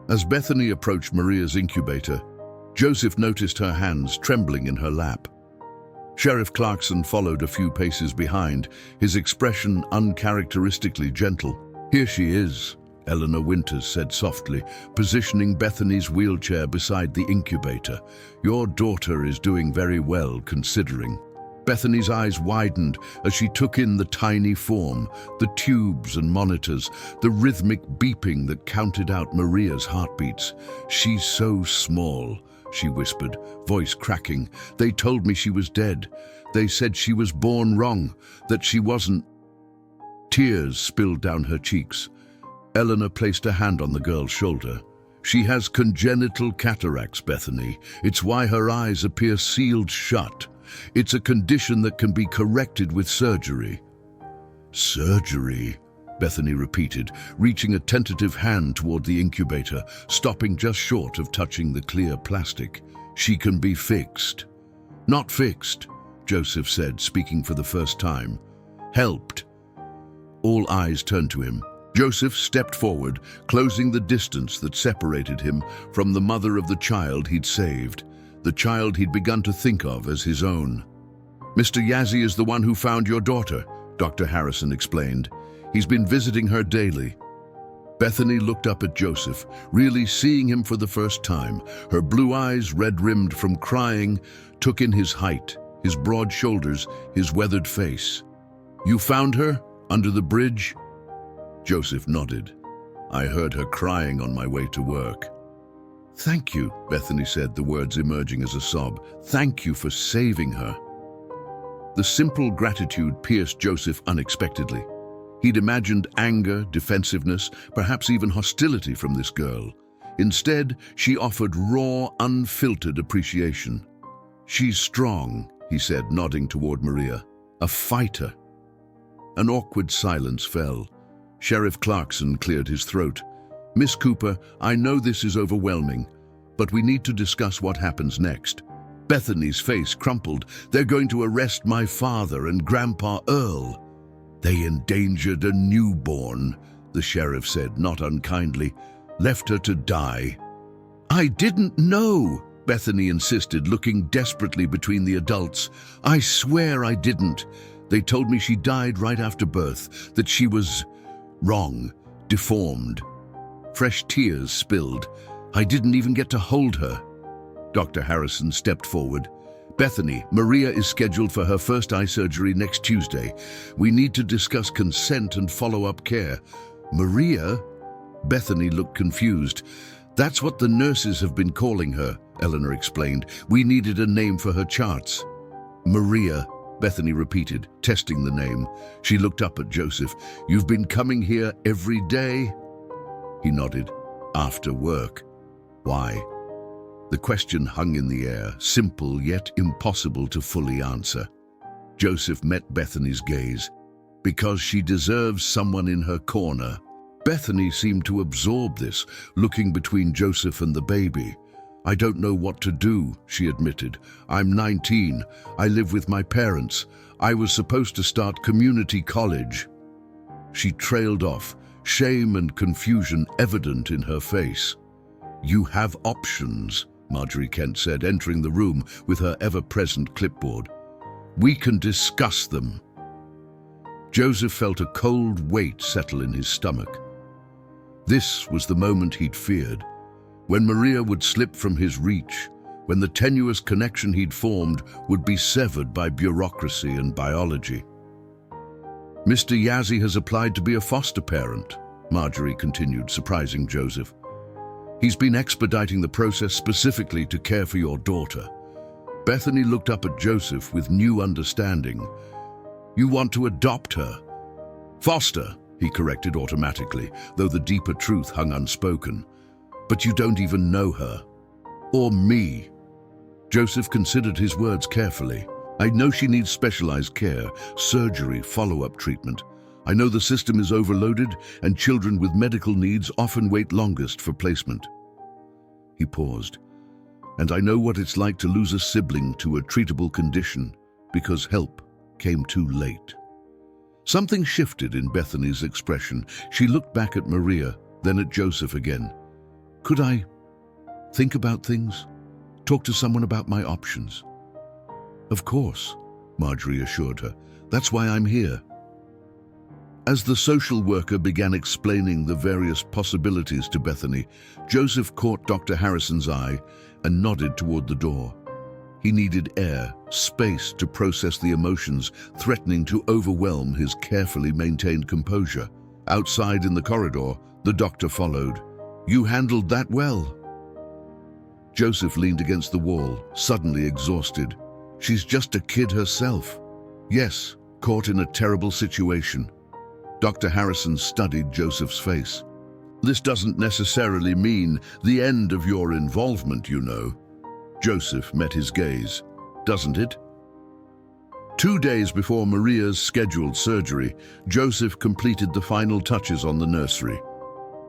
As Bethany approached Maria's incubator, Joseph noticed her hands trembling in her lap. Sheriff Clarkson followed a few paces behind, his expression uncharacteristically gentle. "Here she is," Eleanor Winters said softly, positioning Bethany's wheelchair beside the incubator. "Your daughter is doing very well, considering." Bethany's eyes widened as she took in the tiny form, the tubes and monitors, the rhythmic beeping that counted out Maria's heartbeats. "She's so small," she whispered, voice cracking. "They told me she was dead. They said she was born wrong, that she wasn't." Tears spilled down her cheeks. Eleanor placed a hand on the girl's shoulder. "She has congenital cataracts, Bethany. It's why her eyes appear sealed shut. It's a condition that can be corrected with surgery." "Surgery?" Bethany repeated, reaching a tentative hand toward the incubator, stopping just short of touching the clear plastic. "She can be fixed." "Not fixed," Joseph said, speaking for the first time. "Helped." All eyes turned to him. Joseph stepped forward, closing the distance that separated him from the mother of the child he'd saved, the child he'd begun to think of as his own. "Mr. Yazzie is the one who found your daughter," Dr. Harrison explained. "He's been visiting her daily." Bethany looked up at Joseph, really seeing him for the first time. Her blue eyes, red-rimmed from crying, took in his height, his broad shoulders, his weathered face. "You found her? Under the bridge?" Joseph nodded. "I heard her crying on my way to work." "Thank you," Bethany said, the words emerging as a sob. "Thank you for saving her." The simple gratitude pierced Joseph unexpectedly. He'd imagined anger, defensiveness, perhaps even hostility from this girl. Instead, she offered raw, unfiltered appreciation. "She's strong," he said, nodding toward Maria. "A fighter." An awkward silence fell. Sheriff Clarkson cleared his throat. "Miss Cooper, I know this is overwhelming, but we need to discuss what happens next." Bethany's face crumpled. "They're going to arrest my father and Grandpa Earl." "They endangered a newborn," the sheriff said, not unkindly. "Left her to die." "I didn't know," Bethany insisted, looking desperately between the adults. "I swear I didn't. They told me she died right after birth, that she was wrong, deformed." Fresh tears spilled. "I didn't even get to hold her." Dr. Harrison stepped forward. "Bethany, Maria is scheduled for her first eye surgery next Tuesday. We need to discuss consent and follow-up care." "Maria?" Bethany looked confused. "That's what the nurses have been calling her," Eleanor explained. "We needed a name for her charts." "Maria," Bethany repeated, testing the name. She looked up at Joseph. "You've been coming here every day?" He nodded. "After work." "Why?" The question hung in the air, simple yet impossible to fully answer. Joseph met Bethany's gaze. "Because she deserves someone in her corner." Bethany seemed to absorb this, looking between Joseph and the baby. "I don't know what to do," she admitted. "I'm 19. I live with my parents. I was supposed to start community college." She trailed off, shame and confusion evident in her face. "You have options," Marjorie Kent said, entering the room with her ever-present clipboard. "We can discuss them." Joseph felt a cold weight settle in his stomach. This was the moment he'd feared, when Maria would slip from his reach, when the tenuous connection he'd formed would be severed by bureaucracy and biology. "Mr. Yazzie has applied to be a foster parent," Marjorie continued, surprising Joseph. He's been expediting the process specifically to care for your daughter. Bethany looked up at Joseph with new understanding. You want to adopt her? Foster, he corrected automatically, though the deeper truth hung unspoken. But you don't even know her. Or me. Joseph considered his words carefully. I know she needs specialized care, surgery, follow-up treatment. I know the system is overloaded and children with medical needs often wait longest for placement. He paused. And I know what it's like to lose a sibling to a treatable condition because help came too late. Something shifted in Bethany's expression. She looked back at Maria, then at Joseph again. Could I think about things? Talk to someone about my options? Of course, Marjorie assured her. That's why I'm here. As the social worker began explaining the various possibilities to Bethany, Joseph caught Dr. Harrison's eye and nodded toward the door. He needed air, space to process the emotions threatening to overwhelm his carefully maintained composure. Outside in the corridor, the doctor followed. You handled that well. Joseph leaned against the wall, suddenly exhausted. She's just a kid herself. Yes, caught in a terrible situation. Dr. Harrison studied Joseph's face. This doesn't necessarily mean the end of your involvement, you know. Joseph met his gaze. Doesn't it? 2 days before Maria's scheduled surgery, Joseph completed the final touches on the nursery.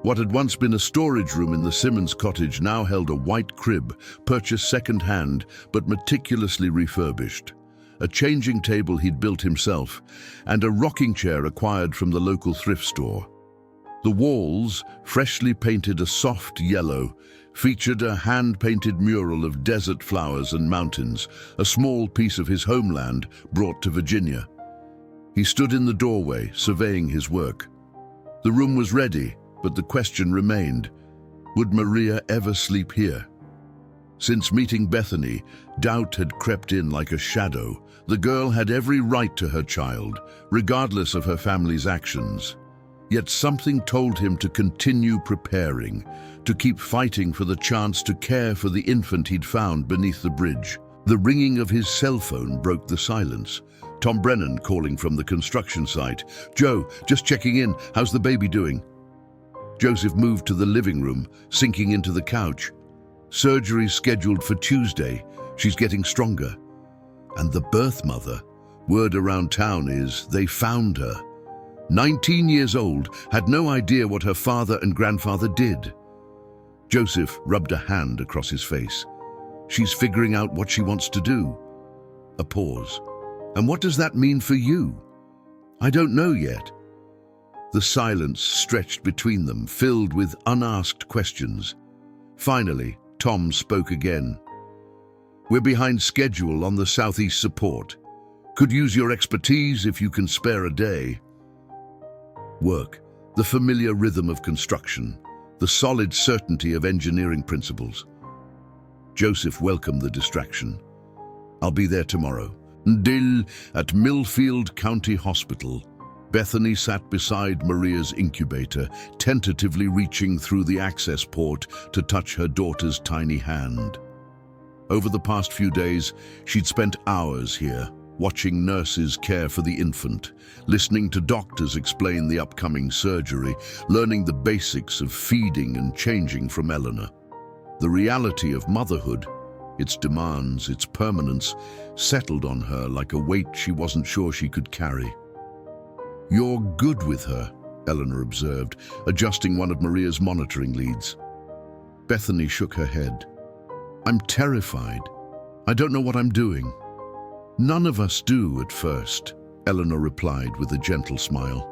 What had once been a storage room in the Simmons cottage now held a white crib, purchased second-hand but meticulously refurbished, a changing table he'd built himself, and a rocking chair acquired from the local thrift store. The walls, freshly painted a soft yellow, featured a hand-painted mural of desert flowers and mountains, a small piece of his homeland brought to Virginia. He stood in the doorway, surveying his work. The room was ready, but the question remained, would Maria ever sleep here? Since meeting Bethany, doubt had crept in like a shadow. The girl had every right to her child, regardless of her family's actions. Yet something told him to continue preparing, to keep fighting for the chance to care for the infant he'd found beneath the bridge. The ringing of his cell phone broke the silence. Tom Brennan calling from the construction site. Joe, just checking in. How's the baby doing? Joseph moved to the living room, sinking into the couch. Surgery scheduled for Tuesday. She's getting stronger. And the birth mother, word around town is they found her. 19 years old, had no idea what her father and grandfather did. Joseph rubbed a hand across his face. She's figuring out what she wants to do. A pause. And what does that mean for you? I don't know yet. The silence stretched between them, filled with unasked questions. Finally, Tom spoke again. We're behind schedule on the Southeast support. Could use your expertise if you can spare a day. Work, the familiar rhythm of construction, the solid certainty of engineering principles. Joseph welcomed the distraction. I'll be there tomorrow. Dill at Millfield County Hospital. Bethany sat beside Maria's incubator, tentatively reaching through the access port to touch her daughter's tiny hand. Over the past few days, she'd spent hours here, watching nurses care for the infant, listening to doctors explain the upcoming surgery, learning the basics of feeding and changing from Eleanor. The reality of motherhood, its demands, its permanence, settled on her like a weight she wasn't sure she could carry. You're good with her, Eleanor observed, adjusting one of Maria's monitoring leads. Bethany shook her head. I'm terrified. I don't know what I'm doing. None of us do at first, Eleanor replied with a gentle smile.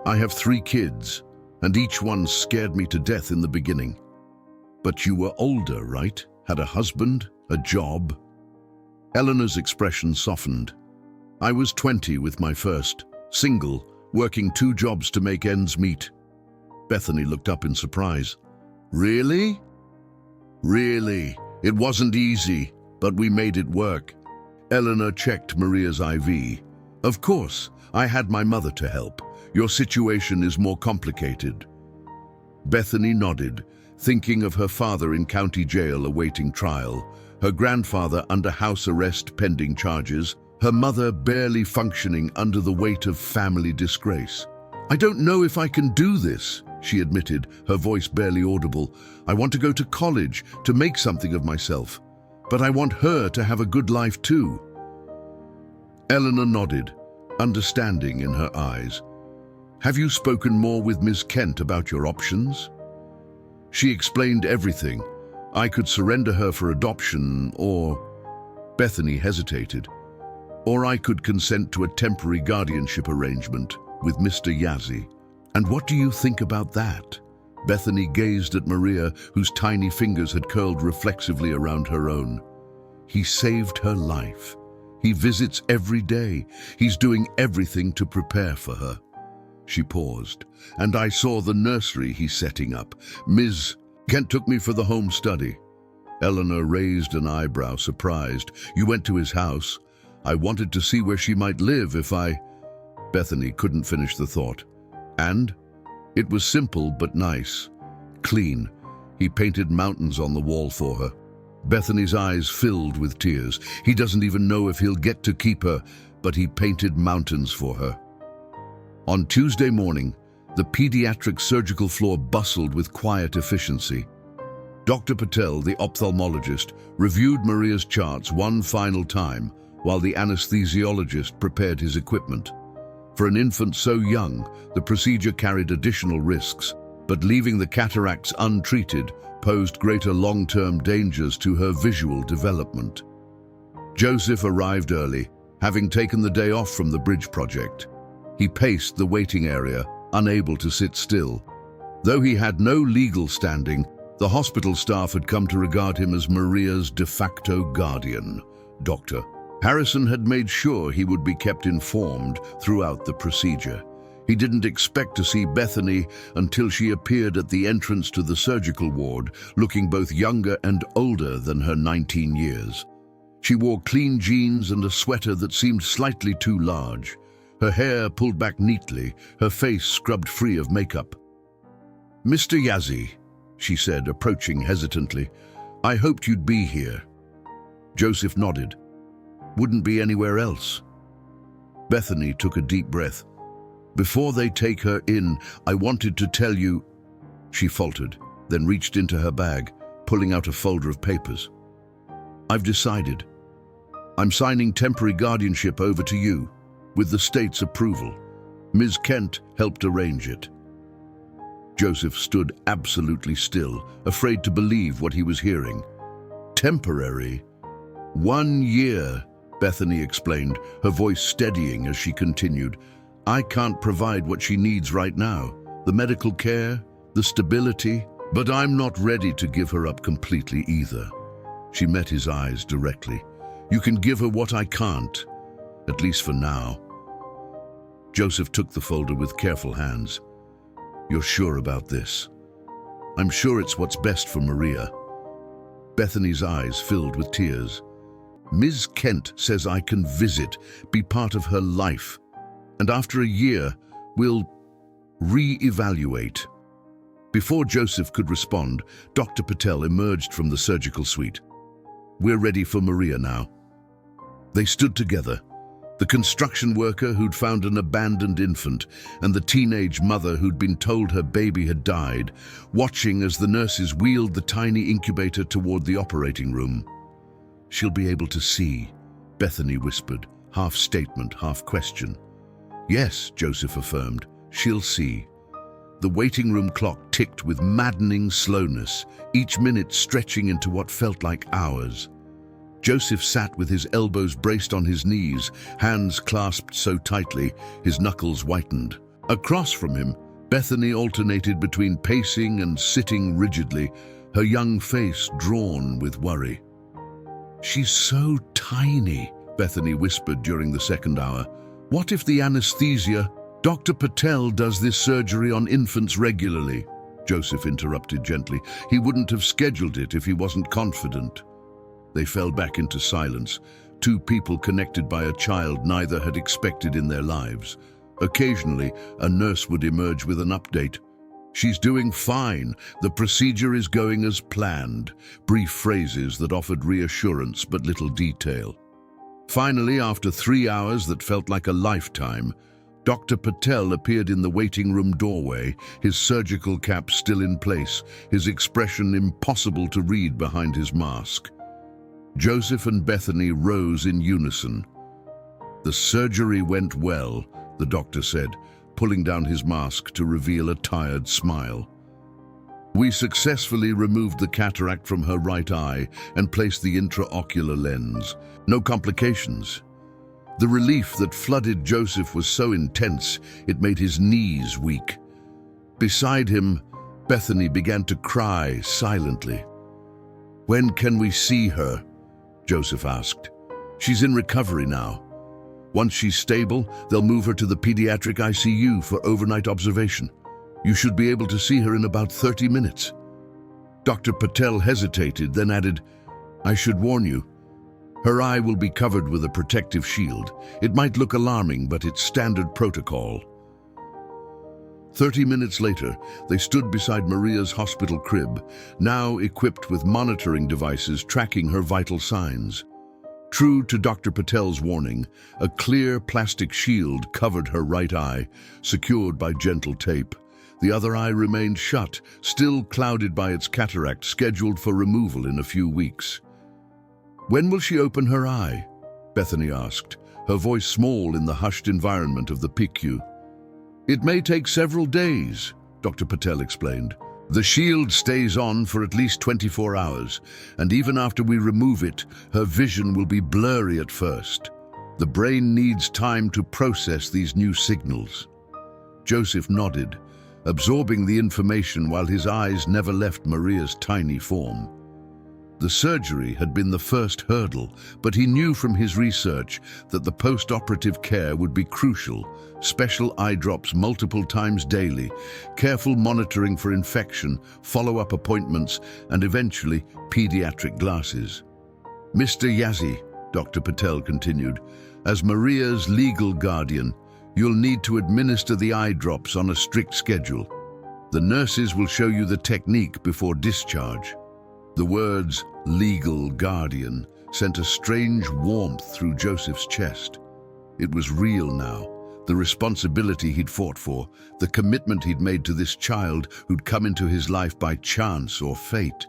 I have 3 kids, and each one scared me to death in the beginning. But you were older, right? Had a husband, a job? Eleanor's expression softened. I was 20 with my first, single, working 2 jobs to make ends meet. Bethany looked up in surprise. Really? Really. It wasn't easy, but we made it work. Eleanor checked Maria's IV. Of course, I had my mother to help. Your situation is more complicated. Bethany nodded, thinking of her father in county jail awaiting trial, her grandfather under house arrest pending charges, her mother barely functioning under the weight of family disgrace. "I don't know if I can do this," she admitted, her voice barely audible. "I want to go to college, to make something of myself. But I want her to have a good life too." Eleanor nodded, understanding in her eyes. "Have you spoken more with Ms. Kent about your options?" She explained everything. I could surrender her for adoption, or... Bethany hesitated. "Or I could consent to a temporary guardianship arrangement with Mr. Yazzie. And what do you think about that?" Bethany gazed at Maria, whose tiny fingers had curled reflexively around her own. "He saved her life. He visits every day. He's doing everything to prepare for her." She paused. "And I saw the nursery he's setting up. Ms. Kent took me for the home study." Eleanor raised an eyebrow, surprised. "You went to his house? I wanted to see where she might live if I..." Bethany couldn't finish the thought. "And?" "It was simple but nice. Clean. He painted mountains on the wall for her." Bethany's eyes filled with tears. "He doesn't even know if he'll get to keep her, but he painted mountains for her." On Tuesday morning, the pediatric surgical floor bustled with quiet efficiency. Dr. Patel, the ophthalmologist, reviewed Maria's charts one final time while the anesthesiologist prepared his equipment. For an infant so young, the procedure carried additional risks, but leaving the cataracts untreated posed greater long-term dangers to her visual development. Joseph arrived early, having taken the day off from the bridge project. He paced the waiting area, unable to sit still. Though he had no legal standing, the hospital staff had come to regard him as Maria's de facto guardian. Dr. Harrison had made sure he would be kept informed throughout the procedure. He didn't expect to see Bethany until she appeared at the entrance to the surgical ward, looking both younger and older than her 19 years. She wore clean jeans and a sweater that seemed slightly too large. Her hair pulled back neatly, her face scrubbed free of makeup. "Mr. Yazzie," she said, approaching hesitantly, "I hoped you'd be here." Joseph nodded. "Wouldn't be anywhere else." Bethany took a deep breath. "Before they take her in, I wanted to tell you..." She faltered, then reached into her bag, pulling out a folder of papers. "I've decided. I'm signing temporary guardianship over to you, with the state's approval. Ms. Kent helped arrange it." Joseph stood absolutely still, afraid to believe what he was hearing. "Temporary? 1 year," Bethany explained, her voice steadying as she continued. "I can't provide what she needs right now, the medical care, the stability, but I'm not ready to give her up completely either." She met his eyes directly. "You can give her what I can't, at least for now." Joseph took the folder with careful hands. "You're sure about this?" "I'm sure it's what's best for Maria." Bethany's eyes filled with tears. "Ms. Kent says I can visit, be part of her life, and after a year, we'll re-evaluate." Before Joseph could respond, Dr. Patel emerged from the surgical suite. "We're ready for Maria now." They stood together, the construction worker who'd found an abandoned infant and the teenage mother who'd been told her baby had died, watching as the nurses wheeled the tiny incubator toward the operating room. "She'll be able to see," Bethany whispered, half statement, half question. "Yes," Joseph affirmed, "she'll see." The waiting room clock ticked with maddening slowness, each minute stretching into what felt like hours. Joseph sat with his elbows braced on his knees, hands clasped so tightly, his knuckles whitened. Across from him, Bethany alternated between pacing and sitting rigidly, her young face drawn with worry. "She's so tiny," Bethany whispered during the second hour. "What if the anesthesia..." "Dr. Patel does this surgery on infants regularly," Joseph interrupted gently. "He wouldn't have scheduled it if he wasn't confident." They fell back into silence, two people connected by a child neither had expected in their lives. Occasionally, a nurse would emerge with an update. "She's doing fine. The procedure is going as planned." Brief phrases that offered reassurance but little detail. Finally, after 3 hours that felt like a lifetime, Dr. Patel appeared in the waiting room doorway, his surgical cap still in place, his expression impossible to read behind his mask. Joseph and Bethany rose in unison. "The surgery went well," the doctor said, pulling down his mask to reveal a tired smile. "We successfully removed the cataract from her right eye and placed the intraocular lens. No complications." The relief that flooded Joseph was so intense it made his knees weak. Beside him, Bethany began to cry silently. "When can we see her?" Joseph asked. "She's in recovery now. Once she's stable, they'll move her to the pediatric ICU for overnight observation. You should be able to see her in about 30 minutes. Dr. Patel hesitated, then added, "I should warn you. Her eye will be covered with a protective shield. It might look alarming, but it's standard protocol." 30 minutes later, they stood beside Maria's hospital crib, now equipped with monitoring devices tracking her vital signs. True to Dr. Patel's warning, a clear plastic shield covered her right eye, secured by gentle tape. The other eye remained shut, still clouded by its cataract, scheduled for removal in a few weeks. "When will she open her eye?" Bethany asked, her voice small in the hushed environment of the PICU. "It may take several days," Dr. Patel explained. "The shield stays on for at least 24 hours, and even after we remove it, her vision will be blurry at first. The brain needs time to process these new signals." Joseph nodded, absorbing the information while his eyes never left Maria's tiny form. The surgery had been the first hurdle, but he knew from his research that the post-operative care would be crucial. Special eye drops multiple times daily, careful monitoring for infection, follow-up appointments, and eventually pediatric glasses. "Mr. Yazzie," Dr. Patel continued, "as Maria's legal guardian, you'll need to administer the eye drops on a strict schedule. The nurses will show you the technique before discharge." The words "legal guardian" sent a strange warmth through Joseph's chest. It was real now, the responsibility he'd fought for, the commitment he'd made to this child who'd come into his life by chance or fate.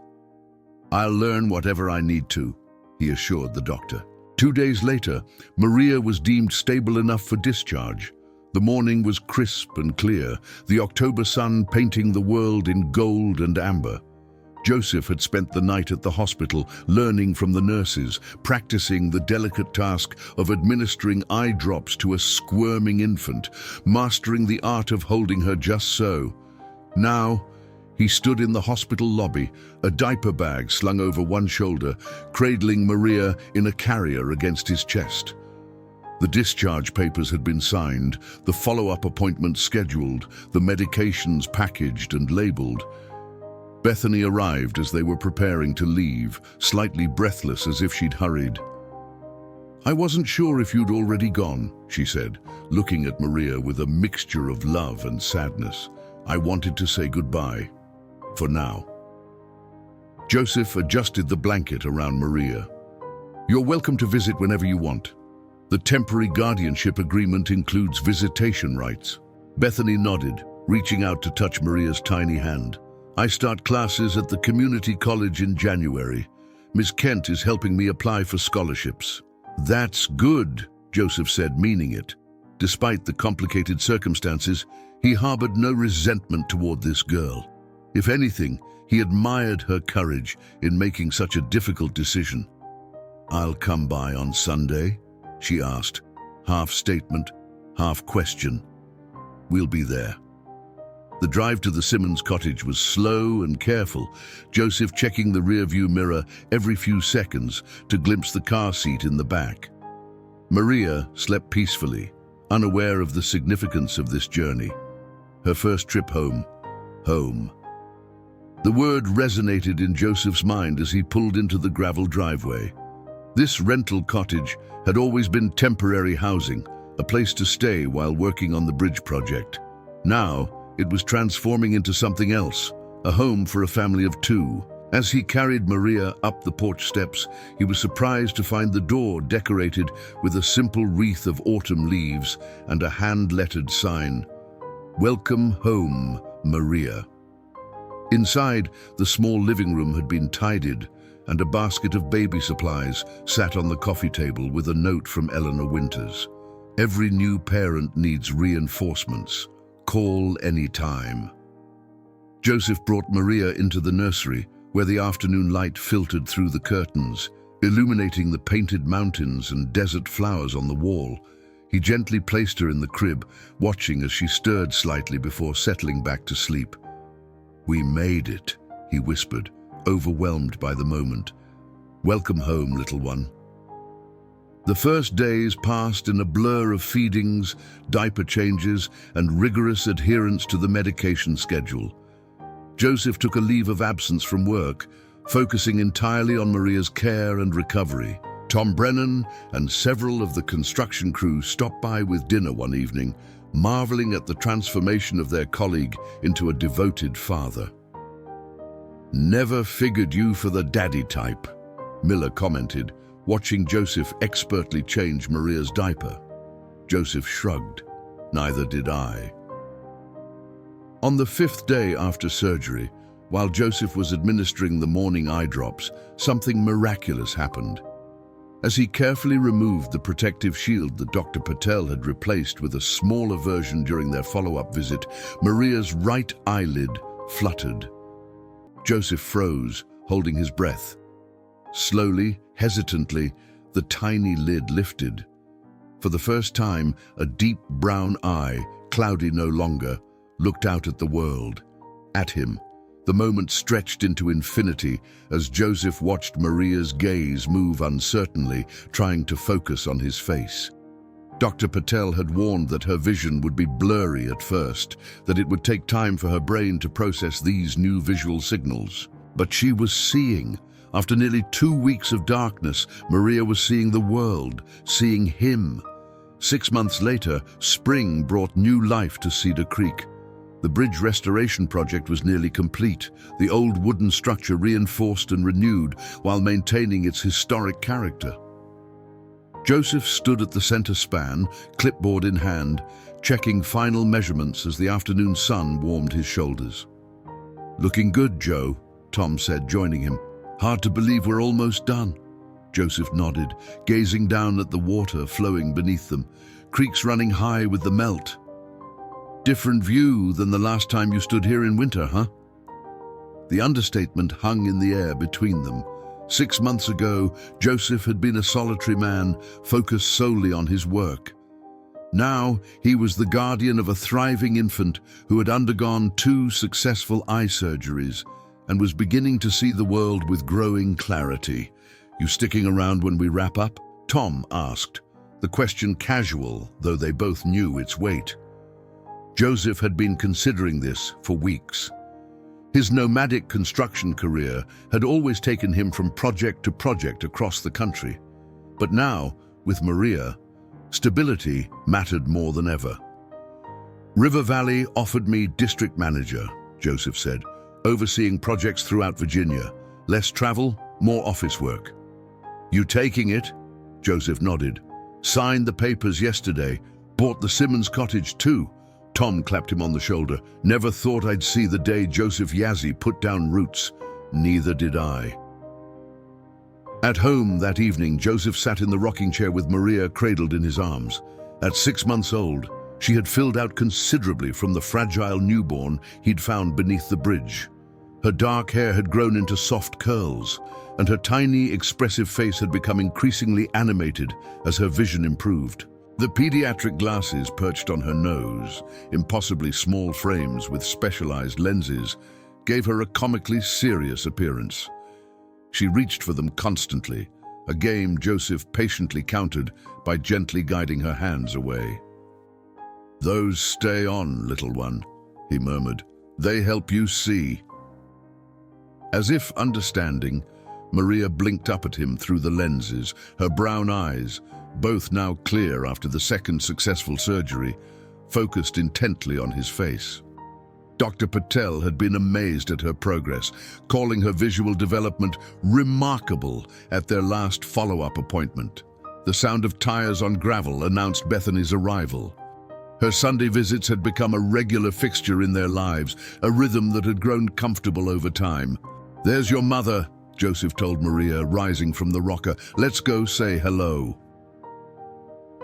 "I'll learn whatever I need to," he assured the doctor. 2 days later, Maria was deemed stable enough for discharge. The morning was crisp and clear, the October sun painting the world in gold and amber. Joseph had spent the night at the hospital, learning from the nurses, practicing the delicate task of administering eye drops to a squirming infant, mastering the art of holding her just so. Now, he stood in the hospital lobby, a diaper bag slung over one shoulder, cradling Maria in a carrier against his chest. The discharge papers had been signed, the follow-up appointments scheduled, the medications packaged and labeled. Bethany arrived as they were preparing to leave, slightly breathless as if she'd hurried. "I wasn't sure if you'd already gone," she said, looking at Maria with a mixture of love and sadness. "I wanted to say goodbye. For now." Joseph adjusted the blanket around Maria. "You're welcome to visit whenever you want. The temporary guardianship agreement includes visitation rights." Bethany nodded, reaching out to touch Maria's tiny hand. "I start classes at the community college in January. Ms. Kent is helping me apply for scholarships." "That's good," Joseph said, meaning it. Despite the complicated circumstances, he harbored no resentment toward this girl. If anything, he admired her courage in making such a difficult decision. "I'll come by on Sunday?" she asked, half statement, half question. "We'll be there." The drive to the Simmons cottage was slow and careful, Joseph checking the rearview mirror every few seconds to glimpse the car seat in the back. Maria slept peacefully, unaware of the significance of this journey. Her first trip home. Home. The word resonated in Joseph's mind as he pulled into the gravel driveway. This rental cottage had always been temporary housing, a place to stay while working on the bridge project. Now, It was transforming into something else, a home for a family of two. As he carried Maria up the porch steps, he was surprised to find the door decorated with a simple wreath of autumn leaves and a hand-lettered sign, "Welcome home, Maria." Inside, the small living room had been tidied, and a basket of baby supplies sat on the coffee table with a note from Eleanor Winters. "Every new parent needs reinforcements. Call any time." Joseph brought Maria into the nursery, where the afternoon light filtered through the curtains, illuminating the painted mountains and desert flowers on the wall. He gently placed her in the crib, watching as she stirred slightly before settling back to sleep. "We made it," he whispered, overwhelmed by the moment. "Welcome home, little one." The first days passed in a blur of feedings, diaper changes, and rigorous adherence to the medication schedule. Joseph took a leave of absence from work, focusing entirely on Maria's care and recovery. Tom Brennan and several of the construction crew stopped by with dinner one evening, marveling at the transformation of their colleague into a devoted father. "Never figured you for the daddy type," Miller commented, watching Joseph expertly change Maria's diaper. Joseph shrugged. "Neither did I." On the 5th day after surgery, while Joseph was administering the morning eye drops, something miraculous happened. As he carefully removed the protective shield that Dr. Patel had replaced with a smaller version during their follow-up visit, Maria's right eyelid fluttered. Joseph froze, holding his breath. Slowly, hesitantly, the tiny lid lifted. For the first time, a deep brown eye, cloudy no longer, looked out at the world, at him. The moment stretched into infinity as Joseph watched Maria's gaze move uncertainly, trying to focus on his face. Dr. Patel had warned that her vision would be blurry at first, that it would take time for her brain to process these new visual signals. But she was seeing. After nearly 2 weeks of darkness, Maria was seeing the world, seeing him. 6 months later, spring brought new life to Cedar Creek. The bridge restoration project was nearly complete, the old wooden structure reinforced and renewed while maintaining its historic character. Joseph stood at the center span, clipboard in hand, checking final measurements as the afternoon sun warmed his shoulders. "Looking good, Joe," Tom said, joining him. "Hard to believe we're almost done." Joseph nodded, gazing down at the water flowing beneath them, creeks running high with the melt. "Different view than the last time you stood here in winter, huh?" The understatement hung in the air between them. 6 months ago, Joseph had been a solitary man, focused solely on his work. Now, he was the guardian of a thriving infant who had undergone 2 successful eye surgeries and was beginning to see the world with growing clarity. "You sticking around when we wrap up?" Tom asked, the question casual, though they both knew its weight. Joseph had been considering this for weeks. His nomadic construction career had always taken him from project to project across the country. But now, with Maria, stability mattered more than ever. "River Valley offered me district manager," Joseph said, "overseeing projects throughout Virginia. Less travel, more office work." "You taking it?" Joseph nodded. "Signed the papers yesterday. Bought the Simmons cottage too." Tom clapped him on the shoulder. "Never thought I'd see the day Joseph Yazzie put down roots." "Neither did I." At home that evening, Joseph sat in the rocking chair with Maria cradled in his arms. At 6 months old, she had filled out considerably from the fragile newborn he'd found beneath the bridge. Her dark hair had grown into soft curls, and her tiny, expressive face had become increasingly animated as her vision improved. The pediatric glasses perched on her nose, impossibly small frames with specialized lenses, gave her a comically serious appearance. She reached for them constantly, a game Joseph patiently countered by gently guiding her hands away. "Those stay on, little one," he murmured. "They help you see." As if understanding, Maria blinked up at him through the lenses, her brown eyes, both now clear after the second successful surgery, focused intently on his face. Dr. Patel had been amazed at her progress, calling her visual development remarkable at their last follow-up appointment. The sound of tires on gravel announced Bethany's arrival. Her Sunday visits had become a regular fixture in their lives, a rhythm that had grown comfortable over time. "There's your mother," Joseph told Maria, rising from the rocker. "Let's go say hello."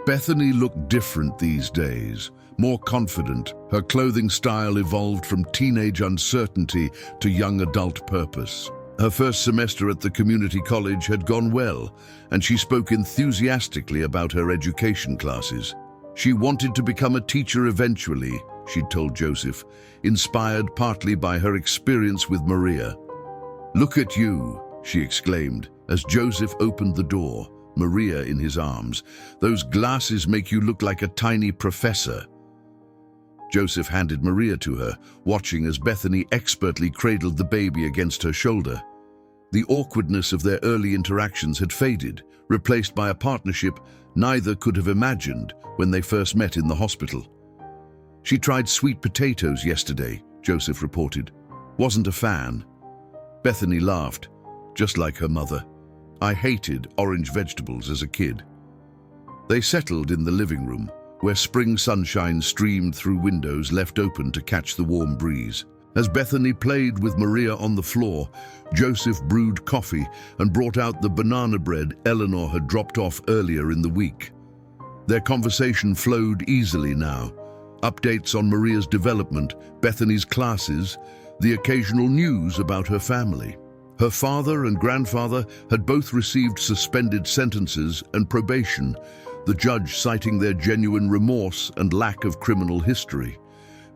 Bethany looked different these days, more confident. Her clothing style evolved from teenage uncertainty to young adult purpose. Her first semester at the community college had gone well, and she spoke enthusiastically about her education classes. She wanted to become a teacher eventually, she'd told Joseph, inspired partly by her experience with Maria. "Look at you," she exclaimed, as Joseph opened the door, Maria in his arms. "Those glasses make you look like a tiny professor." Joseph handed Maria to her, watching as Bethany expertly cradled the baby against her shoulder. The awkwardness of their early interactions had faded, replaced by a partnership neither could have imagined when they first met in the hospital. "She tried sweet potatoes yesterday," Joseph reported. "Wasn't a fan." Bethany laughed, just like her mother. "I hated orange vegetables as a kid." They settled in the living room, where spring sunshine streamed through windows left open to catch the warm breeze. As Bethany played with Maria on the floor, Joseph brewed coffee and brought out the banana bread Eleanor had dropped off earlier in the week. Their conversation flowed easily now. Updates on Maria's development, Bethany's classes, the occasional news about her family. Her father and grandfather had both received suspended sentences and probation, the judge citing their genuine remorse and lack of criminal history.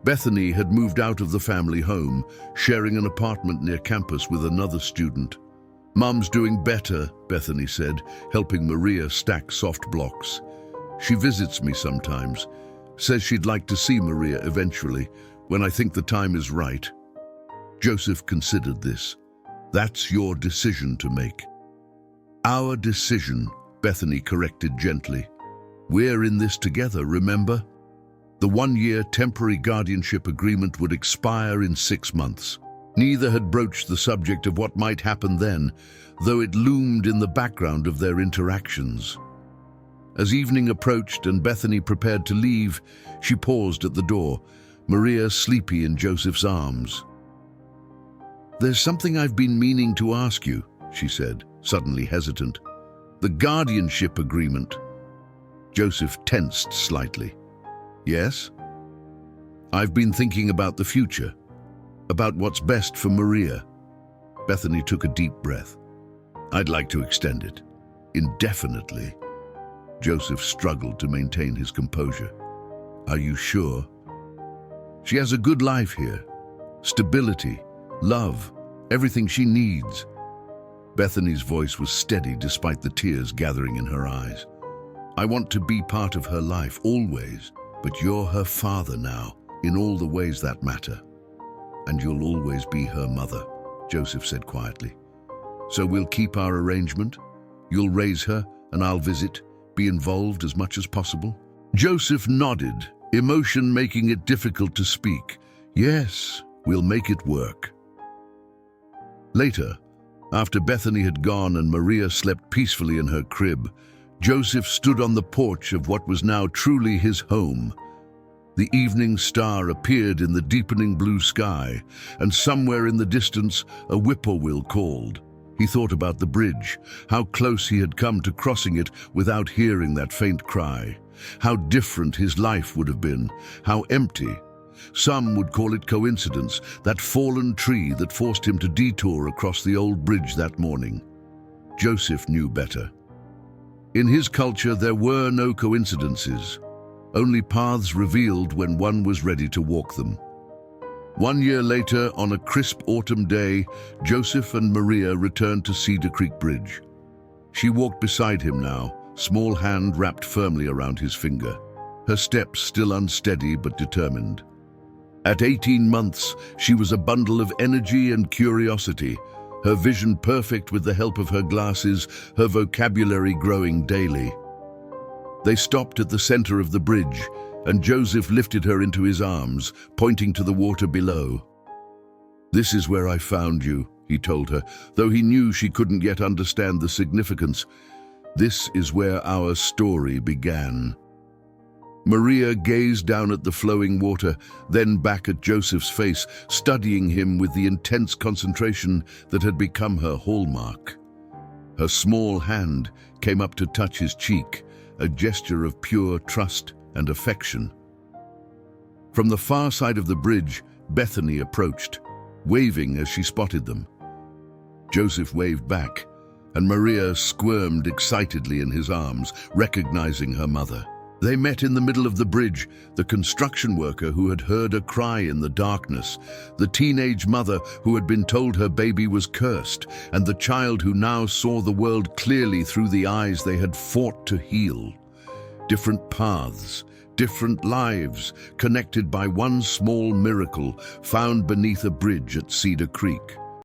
Bethany had moved out of the family home, sharing an apartment near campus with another student. "Mum's doing better," Bethany said, helping Maria stack soft blocks. "She visits me sometimes, says she'd like to see Maria eventually, when I think the time is right." Joseph considered this. "That's your decision to make." "Our decision," Bethany corrected gently. "We're in this together, remember?" The one-year temporary guardianship agreement would expire in 6 months. Neither had broached the subject of what might happen then, though it loomed in the background of their interactions. As evening approached and Bethany prepared to leave, she paused at the door, Maria sleepy in Joseph's arms. "There's something I've been meaning to ask you," she said, suddenly hesitant. "The guardianship agreement." Joseph tensed slightly. "Yes?" "I've been thinking about the future, about what's best for Maria." Bethany took a deep breath. "I'd like to extend it, indefinitely." Joseph struggled to maintain his composure. "Are you sure?" "She has a good life here. Stability, love, everything she needs." Bethany's voice was steady despite the tears gathering in her eyes. "I want to be part of her life, always. But you're her father now, in all the ways that matter. And you'll always be her mother," Joseph said quietly. "So we'll keep our arrangement? You'll raise her, and I'll visit, be involved as much as possible?" Joseph nodded, emotion making it difficult to speak. "Yes, we'll make it work." Later, after Bethany had gone and Maria slept peacefully in her crib, Joseph stood on the porch of what was now truly his home. The evening star appeared in the deepening blue sky, and somewhere in the distance a whippoorwill called. He thought about the bridge, how close he had come to crossing it without hearing that faint cry. How different his life would have been, how empty. Some would call it coincidence, that fallen tree that forced him to detour across the old bridge that morning. Joseph knew better. In his culture, there were no coincidences, only paths revealed when one was ready to walk them. 1 year later, on a crisp autumn day, Joseph and Maria returned to Cedar Creek Bridge. She walked beside him now, small hand wrapped firmly around his finger, her steps still unsteady but determined. At 18 months, she was a bundle of energy and curiosity, her vision perfect with the help of her glasses, her vocabulary growing daily. They stopped at the center of the bridge, and Joseph lifted her into his arms, pointing to the water below. "This is where I found you," he told her, though he knew she couldn't yet understand the significance. "This is where our story began." Maria gazed down at the flowing water, then back at Joseph's face, studying him with the intense concentration that had become her hallmark. Her small hand came up to touch his cheek, a gesture of pure trust and affection. From the far side of the bridge, Bethany approached, waving as she spotted them. Joseph waved back, and Maria squirmed excitedly in his arms, recognizing her mother. They met in the middle of the bridge, the construction worker who had heard a cry in the darkness, the teenage mother who had been told her baby was cursed, and the child who now saw the world clearly through the eyes they had fought to heal. Different paths, different lives, connected by one small miracle found beneath a bridge at Cedar Creek.